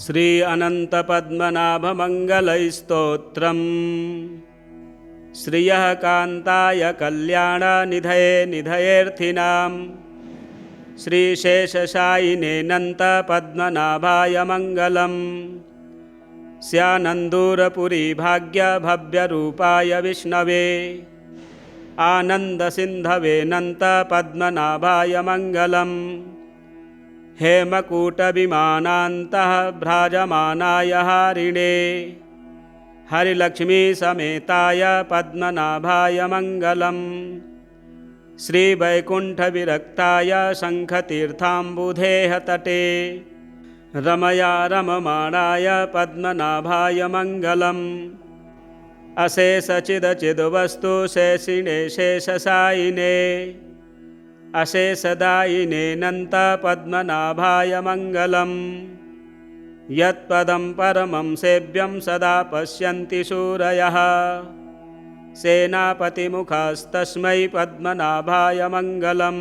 श्री अनन्तपद्मनाभमङ्गलस्तोत्रम् श्रियः कान्ताय कल्याणनिधये निधयेऽर्थिनां श्रीशेषशायिने नन्तपद्मनाभाय मङ्गलम् स्यानन्दूरपुरी भाग्यभव्यरूपाय विष्णवे आनन्दसिन्धवे नन्तपद्मनाभाय मङ्गलम् हेमकूटविमानान्तः भ्राजमानाय हारिणे हरिलक्ष्मीसमेताय पद्मनाभाय मङ्गलम् श्रीवैकुण्ठविरक्ताय शङ्खतीर्थाम्बुधेः तटे रमया रममाणाय पद्मनाभाय मङ्गलम् अशेषचिदचिद्वस्तु शेषिणे शेषशायिने अशेषदायिने नन्तपद्मनाभाय मङ्गलम् यत्पदं परमं सेव्यं सदा पश्यन्ति शूरयः सेनापतिमुखस्तस्मै पद्मनाभाय मङ्गलम्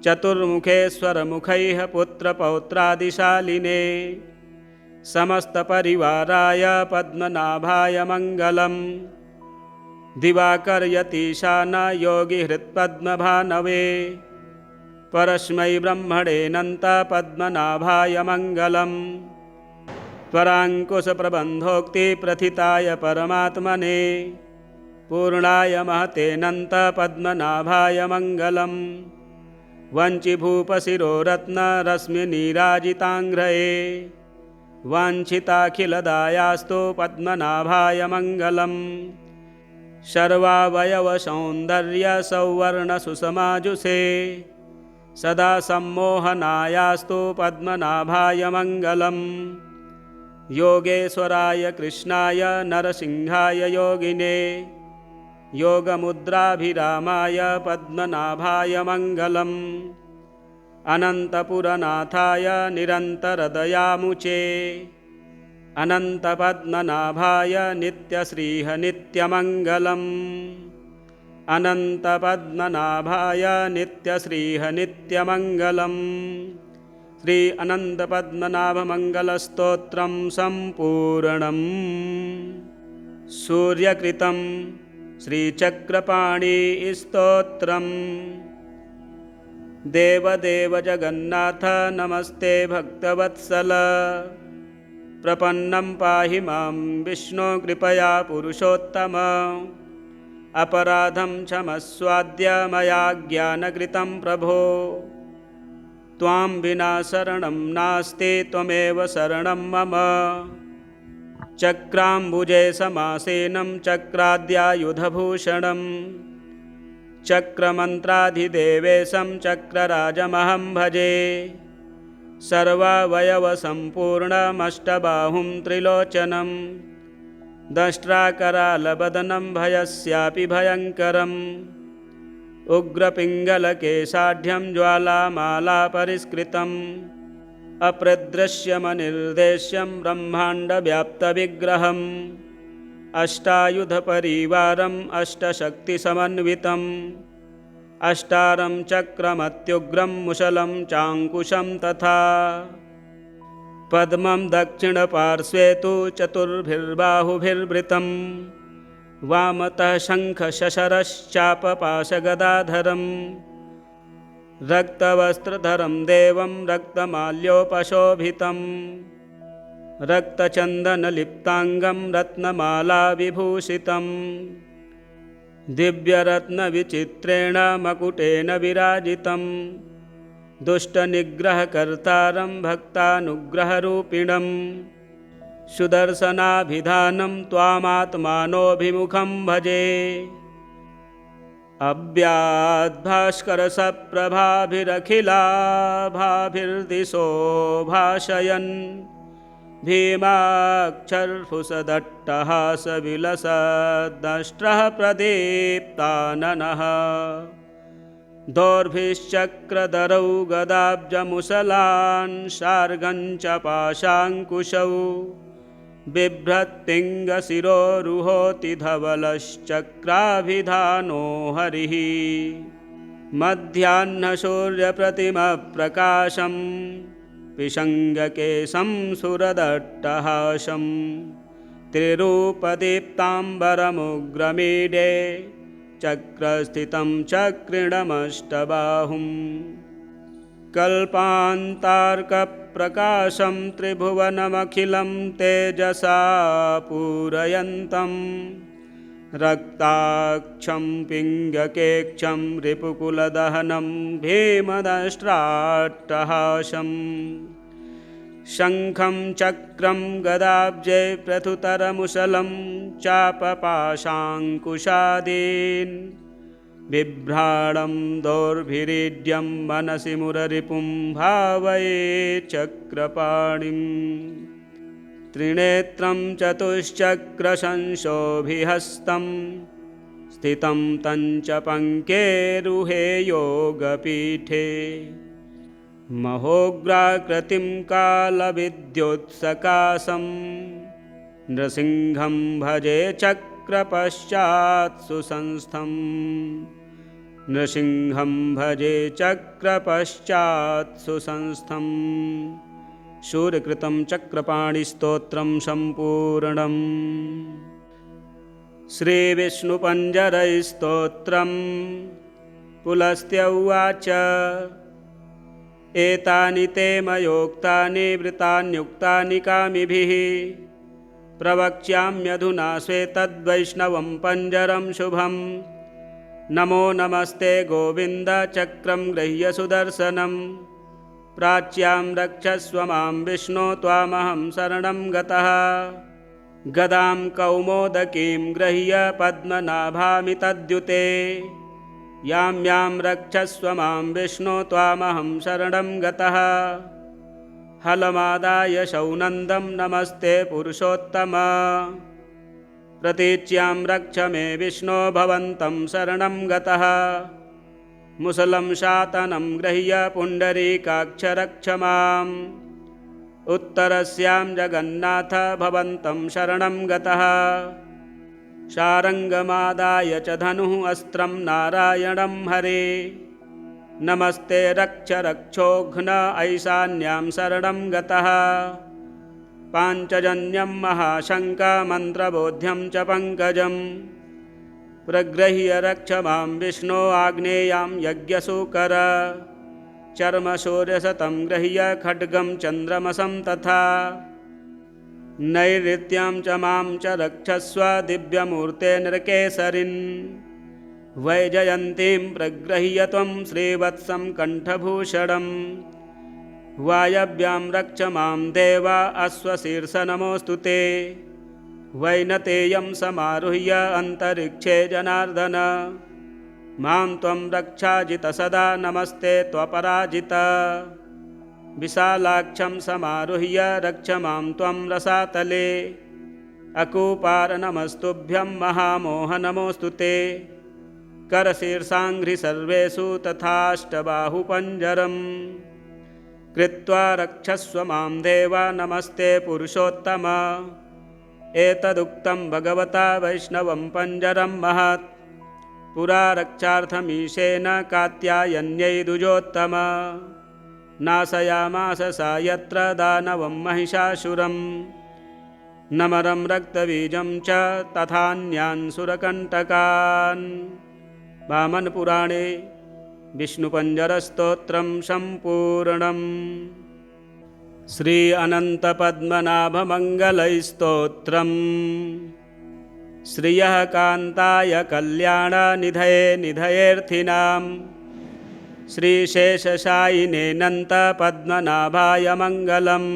चतुर्मुखेश्वरमुखैः पुत्रपौत्रादिशालिने समस्तपरिवाराय पद्मनाभाय मङ्गलम् दिवाकर्यतीशान योगिहृत्पद्मभानवे परस्मै ब्रह्मणे नन्तपद्मनाभाय मङ्गलम् त्वराङ्कुशप्रबन्धोक्तिप्रथिताय परमात्मने पूर्णाय महते नन्तपद्मनाभाय मङ्गलम् वञ्चिभूपशिरोरत्नरश्मिनीराजिताङ्घ्रये वाञ्छिताखिलदायास्तु पद्मनाभाय मङ्गलम् सर्वावयवसौन्दर्यसौवर्णसुषमाजुषे सदा सम्मोहनायास्तु पद्मनाभाय मङ्गलम् योगेश्वराय कृष्णाय नरसिंहाय योगिने योगमुद्राभिरामाय पद्मनाभाय मङ्गलम् अनन्तपुरनाथाय निरन्तरदयामुचे अनन्तपद्मनाभाय नित्यश्रीः नित्यमङ्गलम् अनन्तपद्मनाभाय नित्यश्रीः नित्यमङ्गलम् श्री अनन्तपद्मनाभमङ्गलस्तोत्रं सम्पूर्णम् सूर्यकृतं श्रीचक्रपाणिस्तोत्रम् देवदेव जगन्नाथ नमस्ते भक्तवत्सल प्रपन्नं पाहि मां विष्णो कृपया पुरुषोत्तम अपराधं क्षमस्वाद्य मया ज्ञानकृतं प्रभो त्वां विना शरणं नास्ति त्वमेव शरणं मम चक्राम्बुजे समासेनं चक्राद्यायुधभूषणं चक्रमन्त्राधिदेवेशं चक्रराजमहं भजे सर्वावयवसम्पूर्णमष्टबाहुं त्रिलोचनं दष्ट्राकरालवदनं भयस्यापि भयङ्करम् उग्रपिङ्गलकेशाढ्यं ज्वालामालापरिष्कृतम् अप्रदृश्यमनिर्देश्यं ब्रह्माण्डव्याप्तविग्रहम् अष्टायुधपरिवारम् अष्टशक्तिसमन्वितम् अष्टारं चक्रमत्युग्रं मुशलं चाङ्कुशं तथा पद्मं दक्षिणपार्श्वे तु चतुर्भिर्बाहुभिर्वृतं वामतः शङ्खशशरश्चापपाशगदाधरं रक्तवस्त्रधरं देवं रक्तमाल्योपशोभितं रक्तचन्दनलिप्ताङ्गं रत्नमालाविभूषितं दिव्यरत्नविचित्रेण मकुटेन विराजितं दुष्टनिग्रहकर्तारं भक्तानुग्रहरूपिणं सुदर्शनाभिधानं त्वामात्मानोऽभिमुखं भजे अव्याद्भास्करसप्रभाभिरखिलाभाभिर्दिशो भाषयन् भीमाक्षरफुसदट्टहासविलसद्दष्ट्रः प्रदीप्ताननः दोर्भिश्चक्रधरौ गदाब्जमुसलान् शार्गं च पाशाङ्कुशौ बिभ्रत्पिङ्गशिरोरुहोति धवलश्चक्राभिधानो हरिः मध्याह्नसूर्यप्रतिमप्रकाशं पिशङ्गकेशं सुरदट्टहासं त्रिरूपदीप्ताम्बरमुग्रमीडे चक्रस्थितं चक्रिणमष्टबाहुं कल्पान्तार्कप्रकाशं त्रिभुवनमखिलं तेजसा पूरयन्तं रक्ताक्षं पिङ्गकेक्षं रिपुकुलदहनं भीमदष्ट्राट्टहासम् शङ्खं चक्रं गदाब्जे प्रथुतरमुशलं चापपाशाङ्कुशादीन् बिभ्राणं दोर्भिरीड्यं मनसि मुररिपुं भावये चक्रपाणिम् त्रिनेत्रं चतुश्चक्रशंशोभिहस्तं स्थितं तञ्च पङ्केरुहे योगपीठे महोग्राकृतिं कालविद्युत्सकाशं नृसिंहं भजे चक्रपश्चात् सुसंस्थं नृसिंहं भजे चक्रपश्चात् सुसंस्थं शूरकृतं चक्रपाणिस्तोत्रं सम्पूर्णम् श्रीविष्णुपञ्जरैस्तोत्रं पुलस्त्य उवाच एतानि ते मयोक्तानि वृतान्युक्तानि कामिभिः प्रवक्ष्याम्यधुना श्वेतद्वैष्णवं पञ्जरं शुभं नमो नमस्ते गोविन्द चक्रं गृह्य सुदर्शनं प्राच्यां रक्षस्व मां विष्णो त्वामहं शरणं गतः गदां कौमोदकीं गृह्य पद्मनाभामितद्युते यां यां रक्षस्व मां विष्णो त्वामहं शरणं गतः हलमादाय शौनन्दं नमस्ते पुरुषोत्तम प्रतीच्यां रक्ष मे विष्णो भवन्तं शरणं गतः मुसलं शातनं गृह्य पुण्डरीकाक्ष रक्ष माम् उत्तरस्यां जगन्नाथ भवन्तं शरणं गतः शारङ्गमादाय च धनुः अस्त्रं नारायणं हरे नमस्ते रक्ष रक्षोघ्न ऐशान्यां शरणं गतः पाञ्चजन्यं महाशङ्कमन्त्रबोध्यं च पङ्कजं प्रगृह्य रक्ष मां विष्णो आग्नेयां यज्ञसूकर चर्मशौर्यशतं गृह्य खड्गं चन्द्रमसं तथा नैऋत्यां च मां च रक्षस्व दिव्यमूर्ते नृकेसरिन् वैजयन्तीं प्रगृह्य त्वं श्रीवत्सं कण्ठभूषणं वायव्यां रक्ष मां देव अश्वशीर्ष नमोऽस्तु ते वैनतेयं समारुह्य अन्तरिक्षे जनार्दन मां त्वं रक्षाजित सदा नमस्ते त्वपराजित विशालाक्षं समारुह्य रक्ष मां त्वं रसातले अकूपार नमस्तुभ्यं महामोह नमोऽस्तु ते करशीर्षाङ्घ्रि सर्वेषु तथाष्टबाहुपञ्जरं कृत्वा रक्षस्व मां देव नमस्ते पुरुषोत्तम एतदुक्तं भगवता वैष्णवं पञ्जरं महत् पुरा रक्षार्थमीशेन कात्यायन्यै द्विजोत्तम नाशयामास सा यत्र दानवं महिषासुरं नमरं रक्तबीजं च तथान्यान् सुरकण्टकान् वामनपुराणे विष्णुपञ्जरस्तोत्रं सम्पूर्णम् श्री अनन्तपद्मनाभमङ्गलैस्तोत्रम् श्रियः कान्ताय कल्याणनिधये निधयेऽर्थिनां श्रीशेषशायिने नन्तपद्मनाभाय मङ्गलम्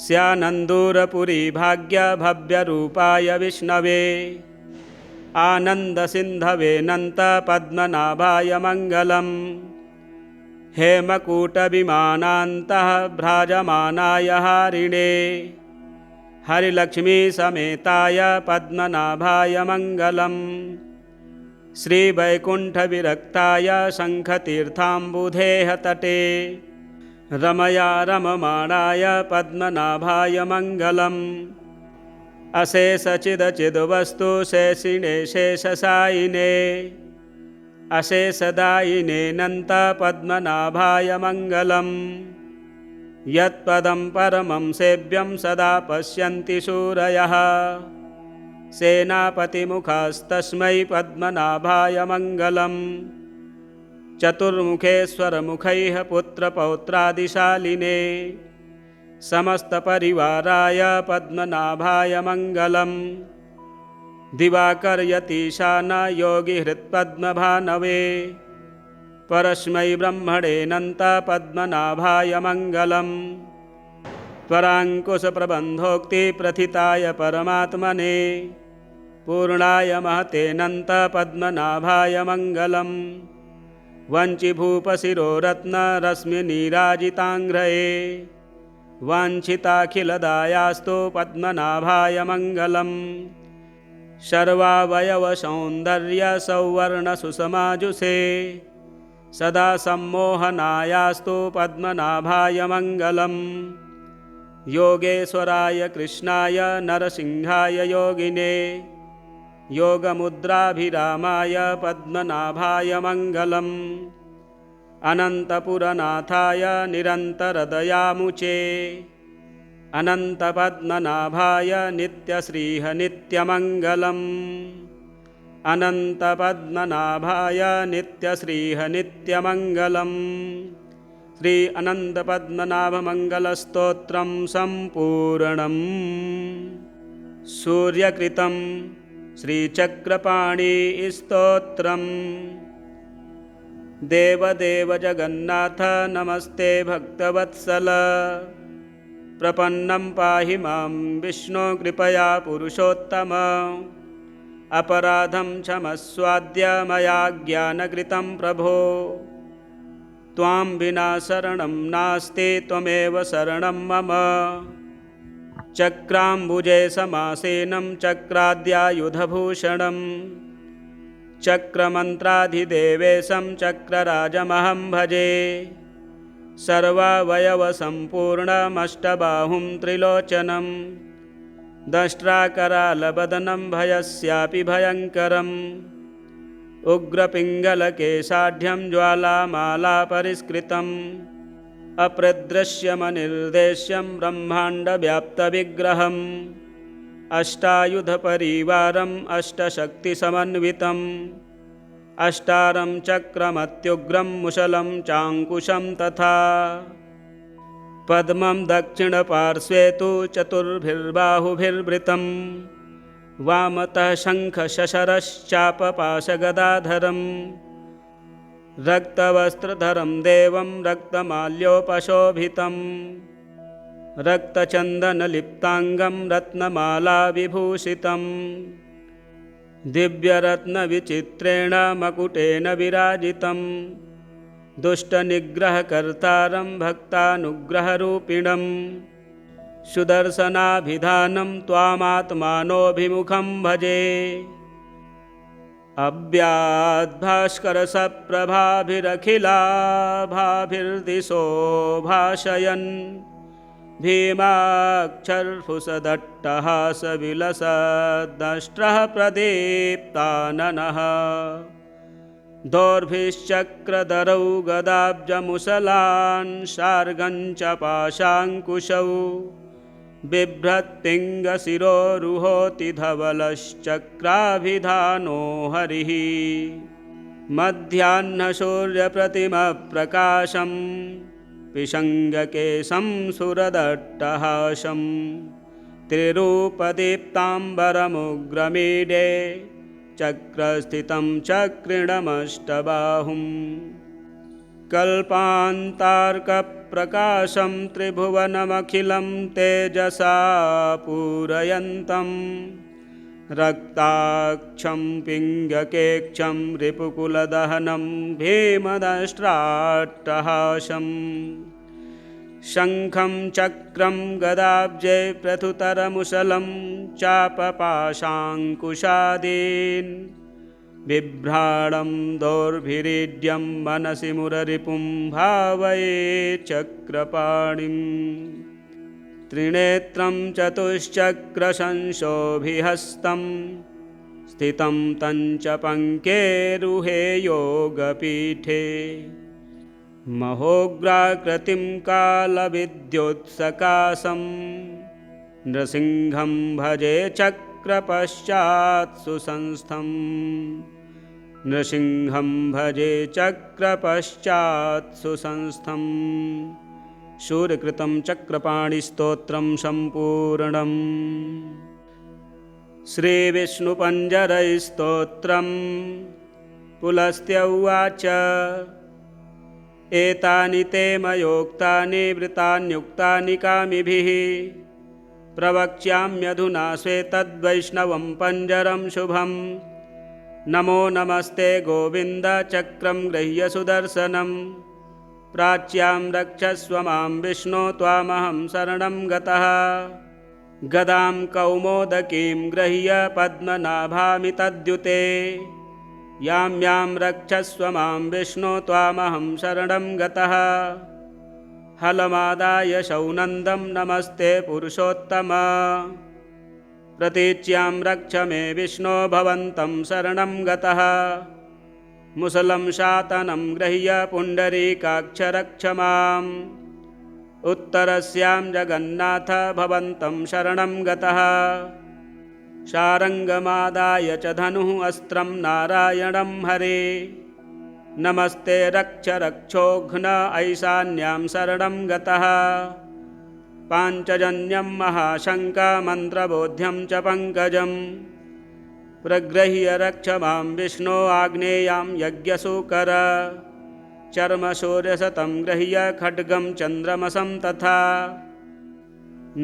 स्यानन्दूरपुरी भाग्यभव्यरूपाय विष्णवे आनन्दसिन्धवे नन्तपद्मनाभाय मङ्गलम् हेमकूटविमानान्तः भ्राजमानाय हारिणे हरिलक्ष्मीसमेताय पद्मनाभाय मङ्गलम् श्रीवैकुण्ठविरक्ताय शङ्खतीर्थाम्बुधेः तटे रमया रममाणाय पद्मनाभाय मङ्गलम् अशेषचिदचिद्वस्तु शेषिणे शेषशायिने अशेषदायिने नन्तपद्मनाभाय मङ्गलम् यत्पदं परमं सेव्यं सदा पश्यन्ति शूरयः सेनापतिमुखास्तस्मै पद्मनाभाय मङ्गलम् चतुर्मुखेश्वरमुखैः पुत्रपौत्रादिशालिने समस्तपरिवाराय पद्मनाभाय मङ्गलम् दिवाकर्यतीशान योगिहृत्पद्मभानवे परस्मै ब्रह्मणेऽनन्त पद्मनाभाय मङ्गलम् त्वराङ्कुशप्रबन्धोक्ति प्रथिताय परमात्मने पूर्णाय महतेऽनन्त पद्मनाभाय मङ्गलम् वञ्चिभूपशिरोरत्नरश्मिनीराजिताङ्घ्रये वाञ्छिताखिलदायास्तु पद्मनाभाय मङ्गलम् सर्वावयवसौन्दर्यसौवर्णसुषमाजुषे सदा सम्मोहनायास्तु पद्मनाभाय मङ्गलम् योगेश्वराय कृष्णाय नरसिंहाय योगिने योगमुद्राभिरामाय पद्मनाभाय मङ्गलम् अनन्तपुरनाथाय निरन्तरदयामुचे अनन्तपद्मनाभाय नित्यश्रीः नित्यमङ्गलम् अनन्तपद्मनाभाय नित्यश्रीः नित्यमङ्गलम् श्री अनन्तपद्मनाभमङ्गलस्तोत्रं सम्पूर्णम् सूर्यकृतं श्रीचक्रपाणिस्तोत्रम् देवदेव जगन्नाथ नमस्ते भक्तवत्सल प्रपन्नं पाहि मां विष्णो कृपया पुरुषोत्तम अपराधं क्षमस्वाद्य मया ज्ञानकृतं प्रभो त्वां विना शरणं नास्ति त्वमेव शरणं मम चक्राम्बुजे समासेनं चक्राद्यायुधभूषणं चक्रमन्त्राधिदेवेशं चक्रराजमहं भजे सर्वावयवसम्पूर्णमष्टबाहुं त्रिलोचनं दष्ट्राकरालवदनं भयस्यापि भयङ्करम् उग्रपिङ्गलकेशाढ्यं ज्वालामालापरिष्कृतम् अप्रदृश्यमनिर्देश्यं ब्रह्माण्डव्याप्तविग्रहम् अष्टायुधपरिवारम् अष्टशक्तिसमन्वितम् अष्टारं चक्रमत्युग्रं मुशलं चाङ्कुशं तथा पद्मं दक्षिणपार्श्वे तु चतुर्भिर्बाहुभिर्वृतं वामतः शङ्खशशरश्चापपाशगदाधरं रक्तवस्त्रधरं देवं रक्तमाल्योपशोभितं रक्तचन्दनलिप्ताङ्गं रत्नमालाविभूषितं दिव्यरत्नविचित्रेण मकुटेन विराजितं दुष्टनिग्रहकर्तारं भक्तानुग्रहरूपिणं सुदर्शनाभिधानं त्वामात्मानोऽभिमुखं भजे अव्याद्भास्करसप्रभाभिरखिलाभाभिर्दिशो भाषयन् भीमाक्षरफुसदट्टहासविलसद्दष्ट्रः प्रदीप्ताननः दोर्भिश्चक्रधरौ गदाब्जमुसलान् शार्गं च पाशाङ्कुशौ बिभ्रत्पिङ्गशिरोरुहोति धवलश्चक्राभिधानो हरिः मध्याह्नसूर्यप्रतिमप्रकाशं पिशङ्गकेशं सुरदट्टहासं त्रिरूपदीप्ताम्बरमुग्रमीडे चक्रस्थितं चक्रिणमष्टबाहुं कल्पान्तार्कप्रकाशं त्रिभुवनमखिलं तेजसा पूरयन्तं रक्ताक्षं पिङ्गकेक्षं रिपुकुलदहनं भीमदष्ट्राट्टहासम् शङ्खं चक्रं गदाब्जे प्रथुतरमुशलं चापपाशाङ्कुशादीन् बिभ्राणं दोर्भिरीड्यं मनसि मुररिपुं भावये चक्रपाणिम् त्रिनेत्रं चतुश्चक्रशंशोभिहस्तं स्थितं तञ्च पङ्केरुहे योगपीठे महोग्राकृतिं कालविद्युत्सकाशं नृसिंहं भजे चक्रपश्चात् सुसंस्थम् नृसिंहं भजे चक्रपश्चात् सुसंस्थम् शूरकृतं चक्रपाणिस्तोत्रं सम्पूर्णम् श्रीविष्णुपञ्जरैस्तोत्रम् पुलस्त्य उवाच एतानि ते मयोक्तानि वृतान्युक्तानि कामिभिः प्रवक्ष्याम्यधुना श्वेतद्वैष्णवं पञ्जरं शुभम् नमो नमस्ते गोविन्द चक्रं गृह्य सुदर्शनं प्राच्यां रक्षस्व मां विष्णो त्वामहं शरणं गतः गदां कौमोदकीं गृह्य पद्मनाभामितद्युते यां यां रक्षस्व मां विष्णो त्वामहं शरणं गतः हलमादाय शौनन्दं नमस्ते पुरुषोत्तम प्रतीच्यां रक्ष मे विष्णो भवन्तं शरणं गतः मुसलं शातनं गृह्य पुण्डरीकाक्ष रक्ष माम् उत्तरस्यां जगन्नाथ भवन्तं शरणं गतः शारङ्गमादाय च धनुः अस्त्रं नारायणं हरे नमस्ते रक्ष रक्षोघ्न ऐशान्यां शरणं गतः पाञ्चजन्यं महाशङ्कमन्त्रबोध्यं च पङ्कजं प्रगृह्य रक्ष मां विष्णो आग्नेयां यज्ञसूकर चर्मशौर्यशतं गृह्य खड्गं चन्द्रमसं तथा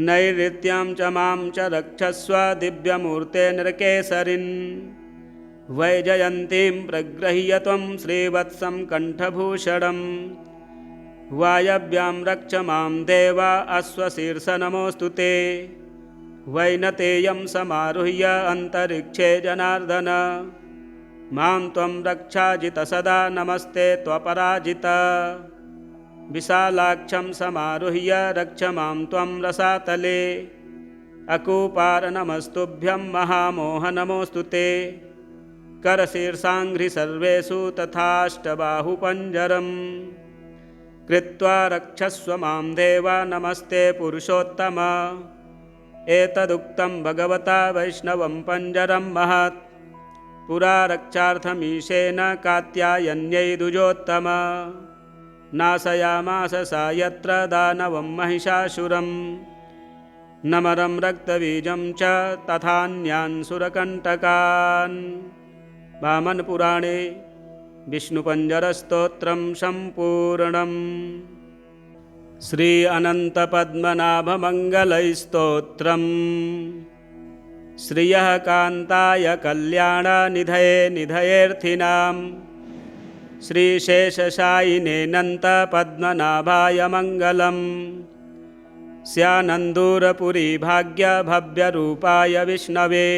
नैऋत्यां च मां च रक्षस्व दिव्यमूर्ते नृकेसरिन् वैजयन्तीं प्रगृह्य त्वं श्रीवत्सं कण्ठभूषणम् वायव्यां रक्ष मां देव अश्वशीर्ष नमोऽस्तु ते वैनतेयं समारुह्य अन्तरिक्षे जनार्दन मां त्वं रक्षाजित सदा नमस्ते त्वपराजित विशालाक्षं समारुह्य रक्ष मां त्वं रसातले अकूपार नमस्तुभ्यं महामोह नमोऽस्तु ते करशीर्षाङ्घ्रि सर्वेषु तथाष्टबाहुपञ्जरम् कृत्वा रक्षस्व मां देव नमस्ते पुरुषोत्तम एतदुक्तं भगवता वैष्णवं पञ्जरं महत् पुरा रक्षार्थमीशेन कात्यायन्यै द्विजोत्तम नाशयामास सा यत्र दानवं महिषासुरं नमरं रक्तबीजं च तथान्यान् सुरकण्टकान् वामनपुराणे विष्णुपञ्जरस्तोत्रं सम्पूर्णम् श्री अनन्तपद्मनाभमङ्गलैस्तोत्रम् श्रियः कान्ताय कल्याणनिधये निधयेऽर्थिनां श्रीशेषशायिने नन्तपद्मनाभाय मङ्गलम् स्यानन्दूरपुरी भाग्यभव्यरूपाय विष्णवे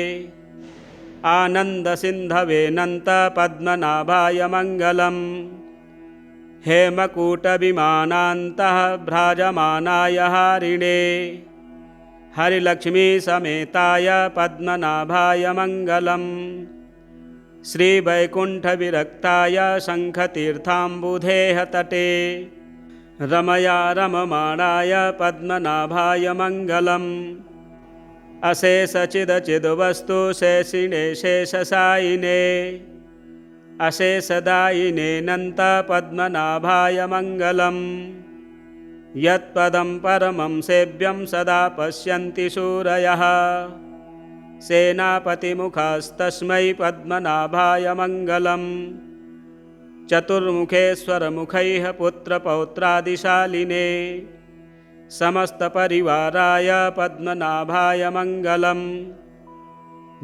आनन्दसिन्धवे नन्तपद्मनाभाय मङ्गलम् हेमकूटविमानान्तः भ्राजमानाय हारिणे हरिलक्ष्मीसमेताय पद्मनाभाय मङ्गलम् श्रीवैकुण्ठविरक्ताय शङ्खतीर्थाम्बुधेः तटे रमया रममाणाय पद्मनाभाय मङ्गलम् अशेषचिदचिद्वस्तु शेषिणे शेषशायिने अशेषदायिने नन्तपद्मनाभाय मङ्गलम् यत्पदं परमं सेव्यं सदा पश्यन्ति शूरयः सेनापतिमुखस्तस्मै पद्मनाभाय मङ्गलम् चतुर्मुखेश्वरमुखैः पुत्रपौत्रादिशालिने समस्तपरिवाराय पद्मनाभाय मङ्गलम्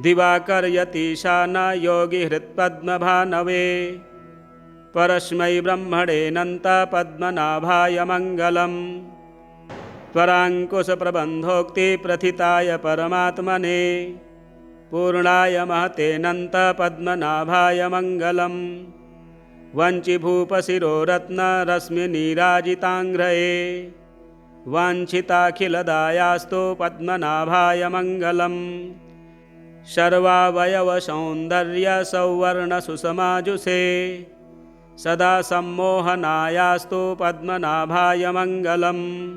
दिवाकर्यतीशान योगिहृत्पद्मभानवे परस्मै ब्रह्मणे नन्तपद्मनाभाय मङ्गलम् त्वराङ्कुशप्रबन्धोक्तिप्रथिताय परमात्मने पूर्णाय महते नन्तपद्मनाभाय मङ्गलम् वञ्चिभूपशिरोरत्नरश्मिनीराजिताङ्घ्रये वाञ्छिताखिलदायास्तु पद्मनाभाय मङ्गलम् सर्वावयवसौन्दर्यसौवर्णसुषमाजुषे सदा सम्मोहनायास्तु पद्मनाभाय मङ्गलम्।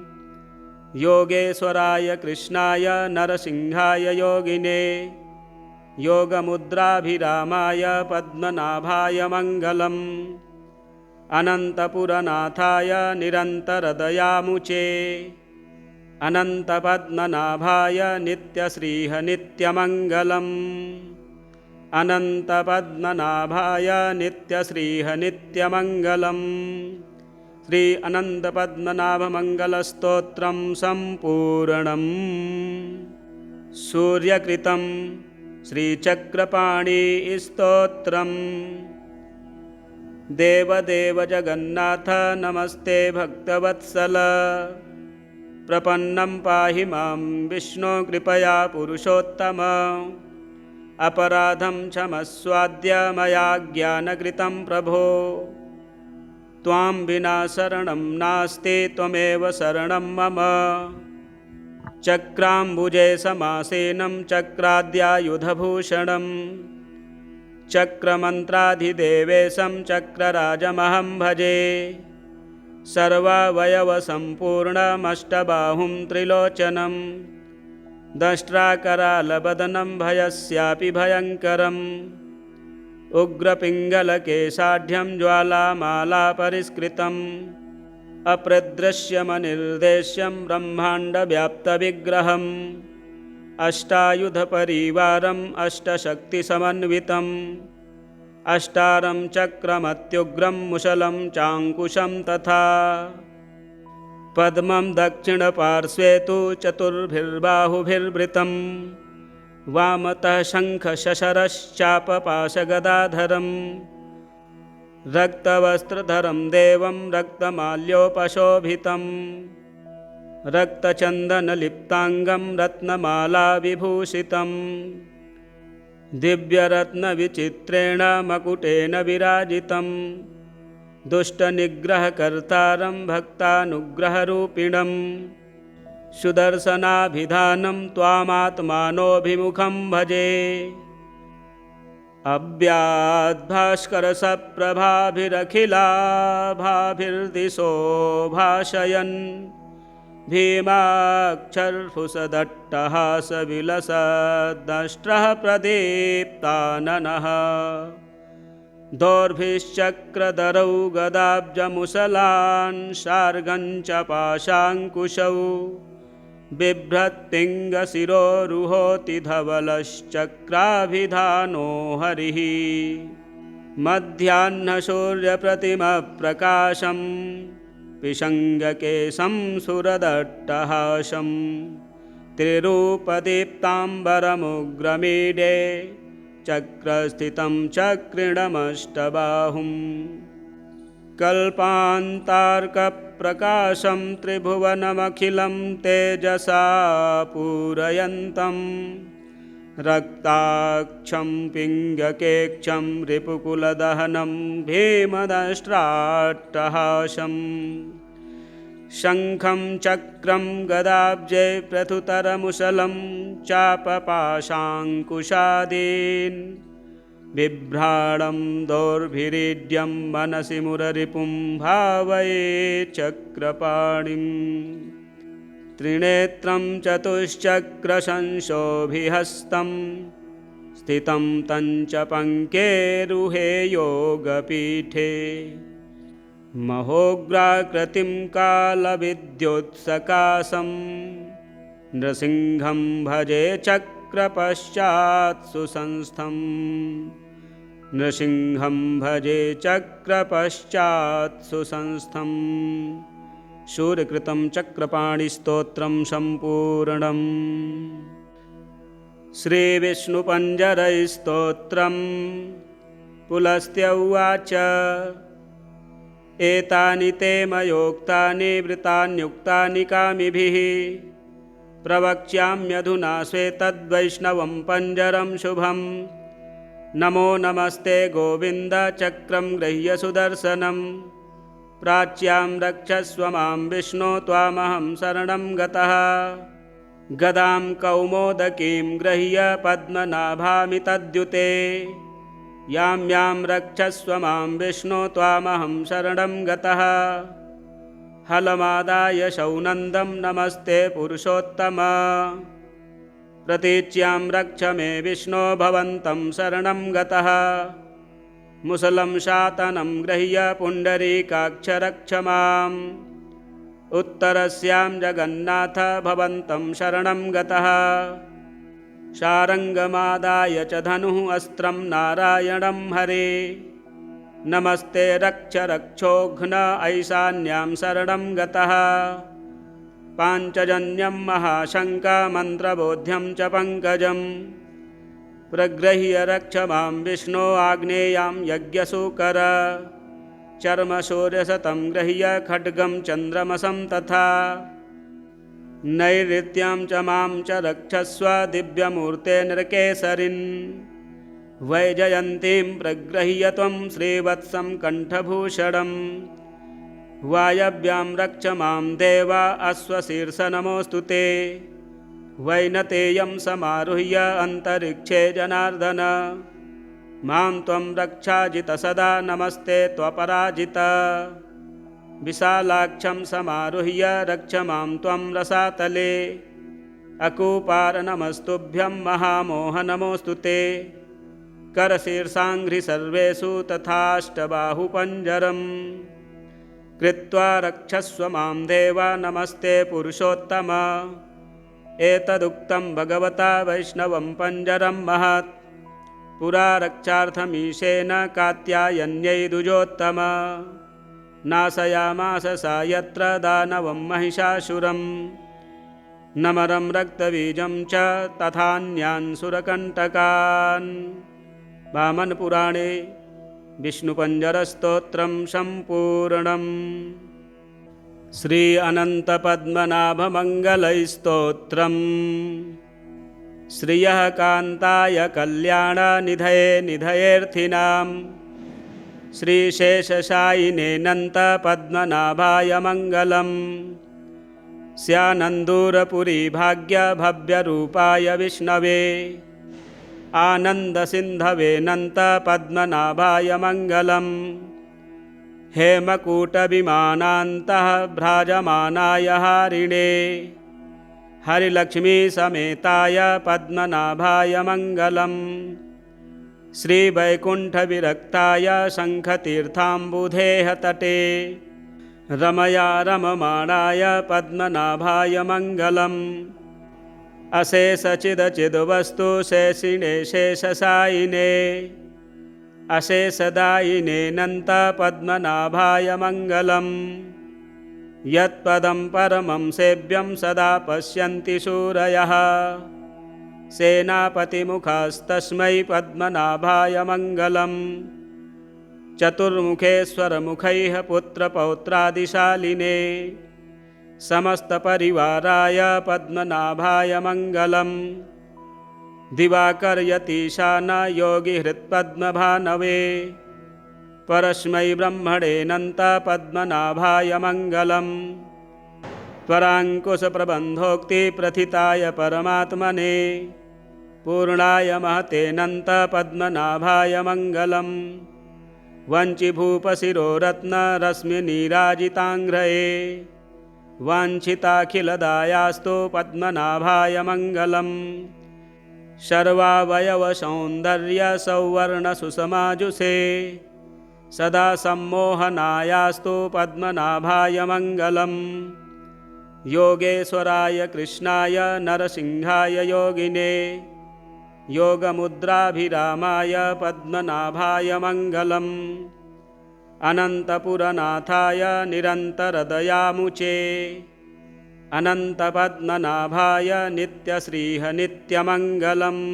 योगेश्वराय कृष्णाय नरसिंहाय योगिने योगमुद्राभिरामाय पद्मनाभाय मङ्गलम्। अनन्तपुरनाथाय निरन्तरदयामुचे अनन्तपद्मनाभाय नित्यश्रीः नित्यमङ्गलम्। अनन्तपद्मनाभाय नित्यश्रीः नित्यमङ्गलम्। श्री अनन्तपद्मनाभमङ्गलस्तोत्रं सम्पूर्णम्। सूर्यकृतं श्रीचक्रपाणिस्तोत्रम्। देवदेव जगन्नाथ नमस्ते भक्तवत्सल। प्रपन्नं पाहि मां विष्णो कृपया पुरुषोत्तम। अपराधं क्षमस्वाद्य मया ज्ञानकृतं प्रभो। त्वां विना शरणं नास्ति त्वमेव शरणं मम। चक्राम्बुजे समासेनं चक्राद्यायुधभूषणं चक्रमन्त्राधिदेवेशं चक्रराजमहं भजे। सर्वावयवसम्पूर्णमष्टबाहुं त्रिलोचनं दंष्ट्राकरालवदनं भयस्यापि भयङ्करम्। उग्रपिङ्गलकेशाढ्यं ज्वालामालापरिष्कृतम् अप्रदृश्यमनिर्देश्यं ब्रह्माण्डव्याप्तविग्रहम्। अष्टायुधपरिवारम् अष्टशक्तिसमन्वितम् अष्टारं चक्रमत्युग्रं मुशलं चाङ्कुशं तथा। पद्मं दक्षिणपार्श्वे तु चतुर्भिर्बाहुभिर्वृतम् वामतः शङ्खशशरश्चापपाशगदाधरम्। रक्तवस्त्रधरं देवं रक्तमाल्योपशोभितम् रक्तचन्दनलिप्ताङ्गं रत्नमालाविभूषितम्। दिव्यरत्नविचित्रेण मकुटेन विराजितं दुष्टनिग्रहकर्तारं भक्तानुग्रहरूपिणं। सुदर्शनाभिधानं त्वामात्मानोऽभिमुखं भजे। अव्याद्भास्करसप्रभाभिरखिलाभाभिर्दिशो भाषयन् भीमाक्षरफुसदट्टहासविलसद्दष्ट्रः प्रदीप्ताननः। दोर्भिश्चक्रधरौ गदाब्जमुसलान् शार्गं च पाशाङ्कुशौ बिभ्रत्पिङ्गशिरोरुहोति धवलश्चक्राभिधानो हरिः। मध्याह्नसूर्यप्रतिमप्रकाशं पिशङ्गकेशं सुरदट्टहासं त्रिरूपदीप्ताम्बरमुग्रमीडे चक्रस्थितं चक्रिणमष्टबाहुम्। कल्पान्तार्कप्रकाशं त्रिभुवनमखिलं तेजसा पूरयन्तं रक्ताक्षं पिङ्गकेक्षं रिपुकुलदहनं भीमदष्ट्राट्टहासम्। शङ्खं चक्रं गदाब्जे प्रथुतरमुशलं चापपाशाङ्कुशादीन् बिभ्राणं दोर्भिरीड्यं मनसि मुररिपुं भावये चक्रपाणिम्। त्रिनेत्रं चतुश्चक्रशंशोभिहस्तं स्थितं तञ्च पङ्केरुहे योगपीठे। महोग्राकृतिं कालविद्युत्सकाशं नृसिंहं भजे चक्रपश्चात् सुसंस्थम्। नृसिंहं भजे चक्रपश्चात् सुसंस्थम्। सूर्यकृतं चक्रपाणिस्तोत्रं सम्पूर्णम्। श्रीविष्णुपञ्जरैस्तोत्रम्। पुलस्त्य उवाच एतानि ते मयोक्तानि वृतान्युक्तानि कामिभिः प्रवक्ष्याम्यधुना श्वेतद्वैष्णवं पञ्जरं शुभम्। नमो नमस्ते गोविन्द चक्रं गृह्य सुदर्शनं प्राच्यां रक्षस्व मां विष्णो त्वामहं शरणं गतः। गदां कौमोदकीं गृह्य पद्मनाभामि तद्युते यां यां रक्षस्व मां विष्णो त्वामहं शरणं गतः हलमादाय शौनन्दं नमस्ते पुरुषोत्तम प्रतीच्यां रक्ष मे विष्णो भवन्तं शरणं गतः मुसलं शातनं गृह्य पुण्डरीकाक्ष रक्ष माम् उत्तरस्यां जगन्नाथ भवन्तं शरणं गतः शारङ्गमादाय च धनुः अस्त्रं नारायणं हरे नमस्ते रक्ष रक्षोघ्न ऐशान्यां शरणं गतः पाञ्चजन्यं महाशङ्कमन्त्रबोध्यं च पङ्कजं प्रगृह्य रक्ष मां विष्णो आग्नेयां यज्ञसूकर चर्मशौर्यशतं गृह्य खड्गं चन्द्रमसं तथा नैऋत्यां च मां च रक्षस्व दिव्यमूर्ते नृकेसरिन् वैजयन्तीं प्रगृह्य त्वं श्रीवत्सं कण्ठभूषणम् वायव्यां रक्ष मां देव अश्वशीर्ष नमोऽस्तु ते वैनतेयं समारुह्य अन्तरिक्षे जनार्दन मां त्वं रक्षाजित सदा नमस्ते त्वपराजित विशालाक्षं समारुह्य रक्ष मां त्वं रसातले अकूपार नमस्तुभ्यं महामोह नमोऽस्तु ते करशीर्षाङ्घ्रि सर्वेषु तथाष्टबाहुपञ्जरम् कृत्वा रक्षस्व मां देव नमस्ते पुरुषोत्तम एतदुक्तं भगवता वैष्णवं पञ्जरं महत् पुरा रक्षार्थमीशेन कात्यायन्यै द्विजोत्तम नाशयामास सा यत्र दानवं महिषासुरं नमरं रक्तबीजं च तथान्यान् सुरकण्टकान्। वामनपुराणे विष्णुपञ्जरस्तोत्रं सम्पूर्णम्। श्री अनन्तपद्मनाभमङ्गलैस्तोत्रम्। श्रियः कान्ताय कल्याणनिधये निधयेऽर्थिनां श्रीशेषशायिने नन्तपद्मनाभाय मङ्गलम्। स्यानन्दूरपुरी भाग्यभव्यरूपाय विष्णवे आनन्दसिन्धवे नन्तपद्मनाभाय मङ्गलम्। हेमकूटविमानान्तः भ्राजमानाय हारिणे हरिलक्ष्मीसमेताय पद्मनाभाय मङ्गलम्। श्रीवैकुण्ठविरक्ताय शङ्खतीर्थाम्बुधेः तटे रमया रममाणाय पद्मनाभाय मङ्गलम्। अशेषचिदचिद्वस्तु शेषिणे शेषशायिने अशेषदायिने नन्तपद्मनाभाय मङ्गलम्। यत्पदं परमं सेव्यं सदा पश्यन्ति शूरयः सेनापतिमुखस्तस्मै पद्मनाभाय मङ्गलम्। चतुर्मुखेश्वरमुखैः पुत्रपौत्रादिशालिने समस्तपरिवाराय पद्मनाभाय मङ्गलम्। दिवाकर्यतीशान योगिहृत्पद्मभानवे परस्मै ब्रह्मणे नन्तपद्मनाभाय मङ्गलम्। त्वराङ्कुशप्रबन्धोक्तिप्रथिताय परमात्मने पूर्णाय महते नन्तपद्मनाभाय मङ्गलम्। वञ्चिभूपशिरोरत्नरश्मिनीराजिताङ्घ्रये वाञ्छिताखिलदायास्तु पद्मनाभाय मङ्गलम्। सर्वावयवसौन्दर्यसौवर्णसुषमाजुषे सदा सम्मोहनायास्तु पद्मनाभाय मङ्गलम्। योगेश्वराय कृष्णाय नरसिंहाय योगिने योगमुद्राभिरामाय पद्मनाभाय मङ्गलम्। अनन्तपुरनाथाय निरन्तरदयामुचे अनन्तपद्मनाभाय नित्यश्रीः नित्यमङ्गलम्।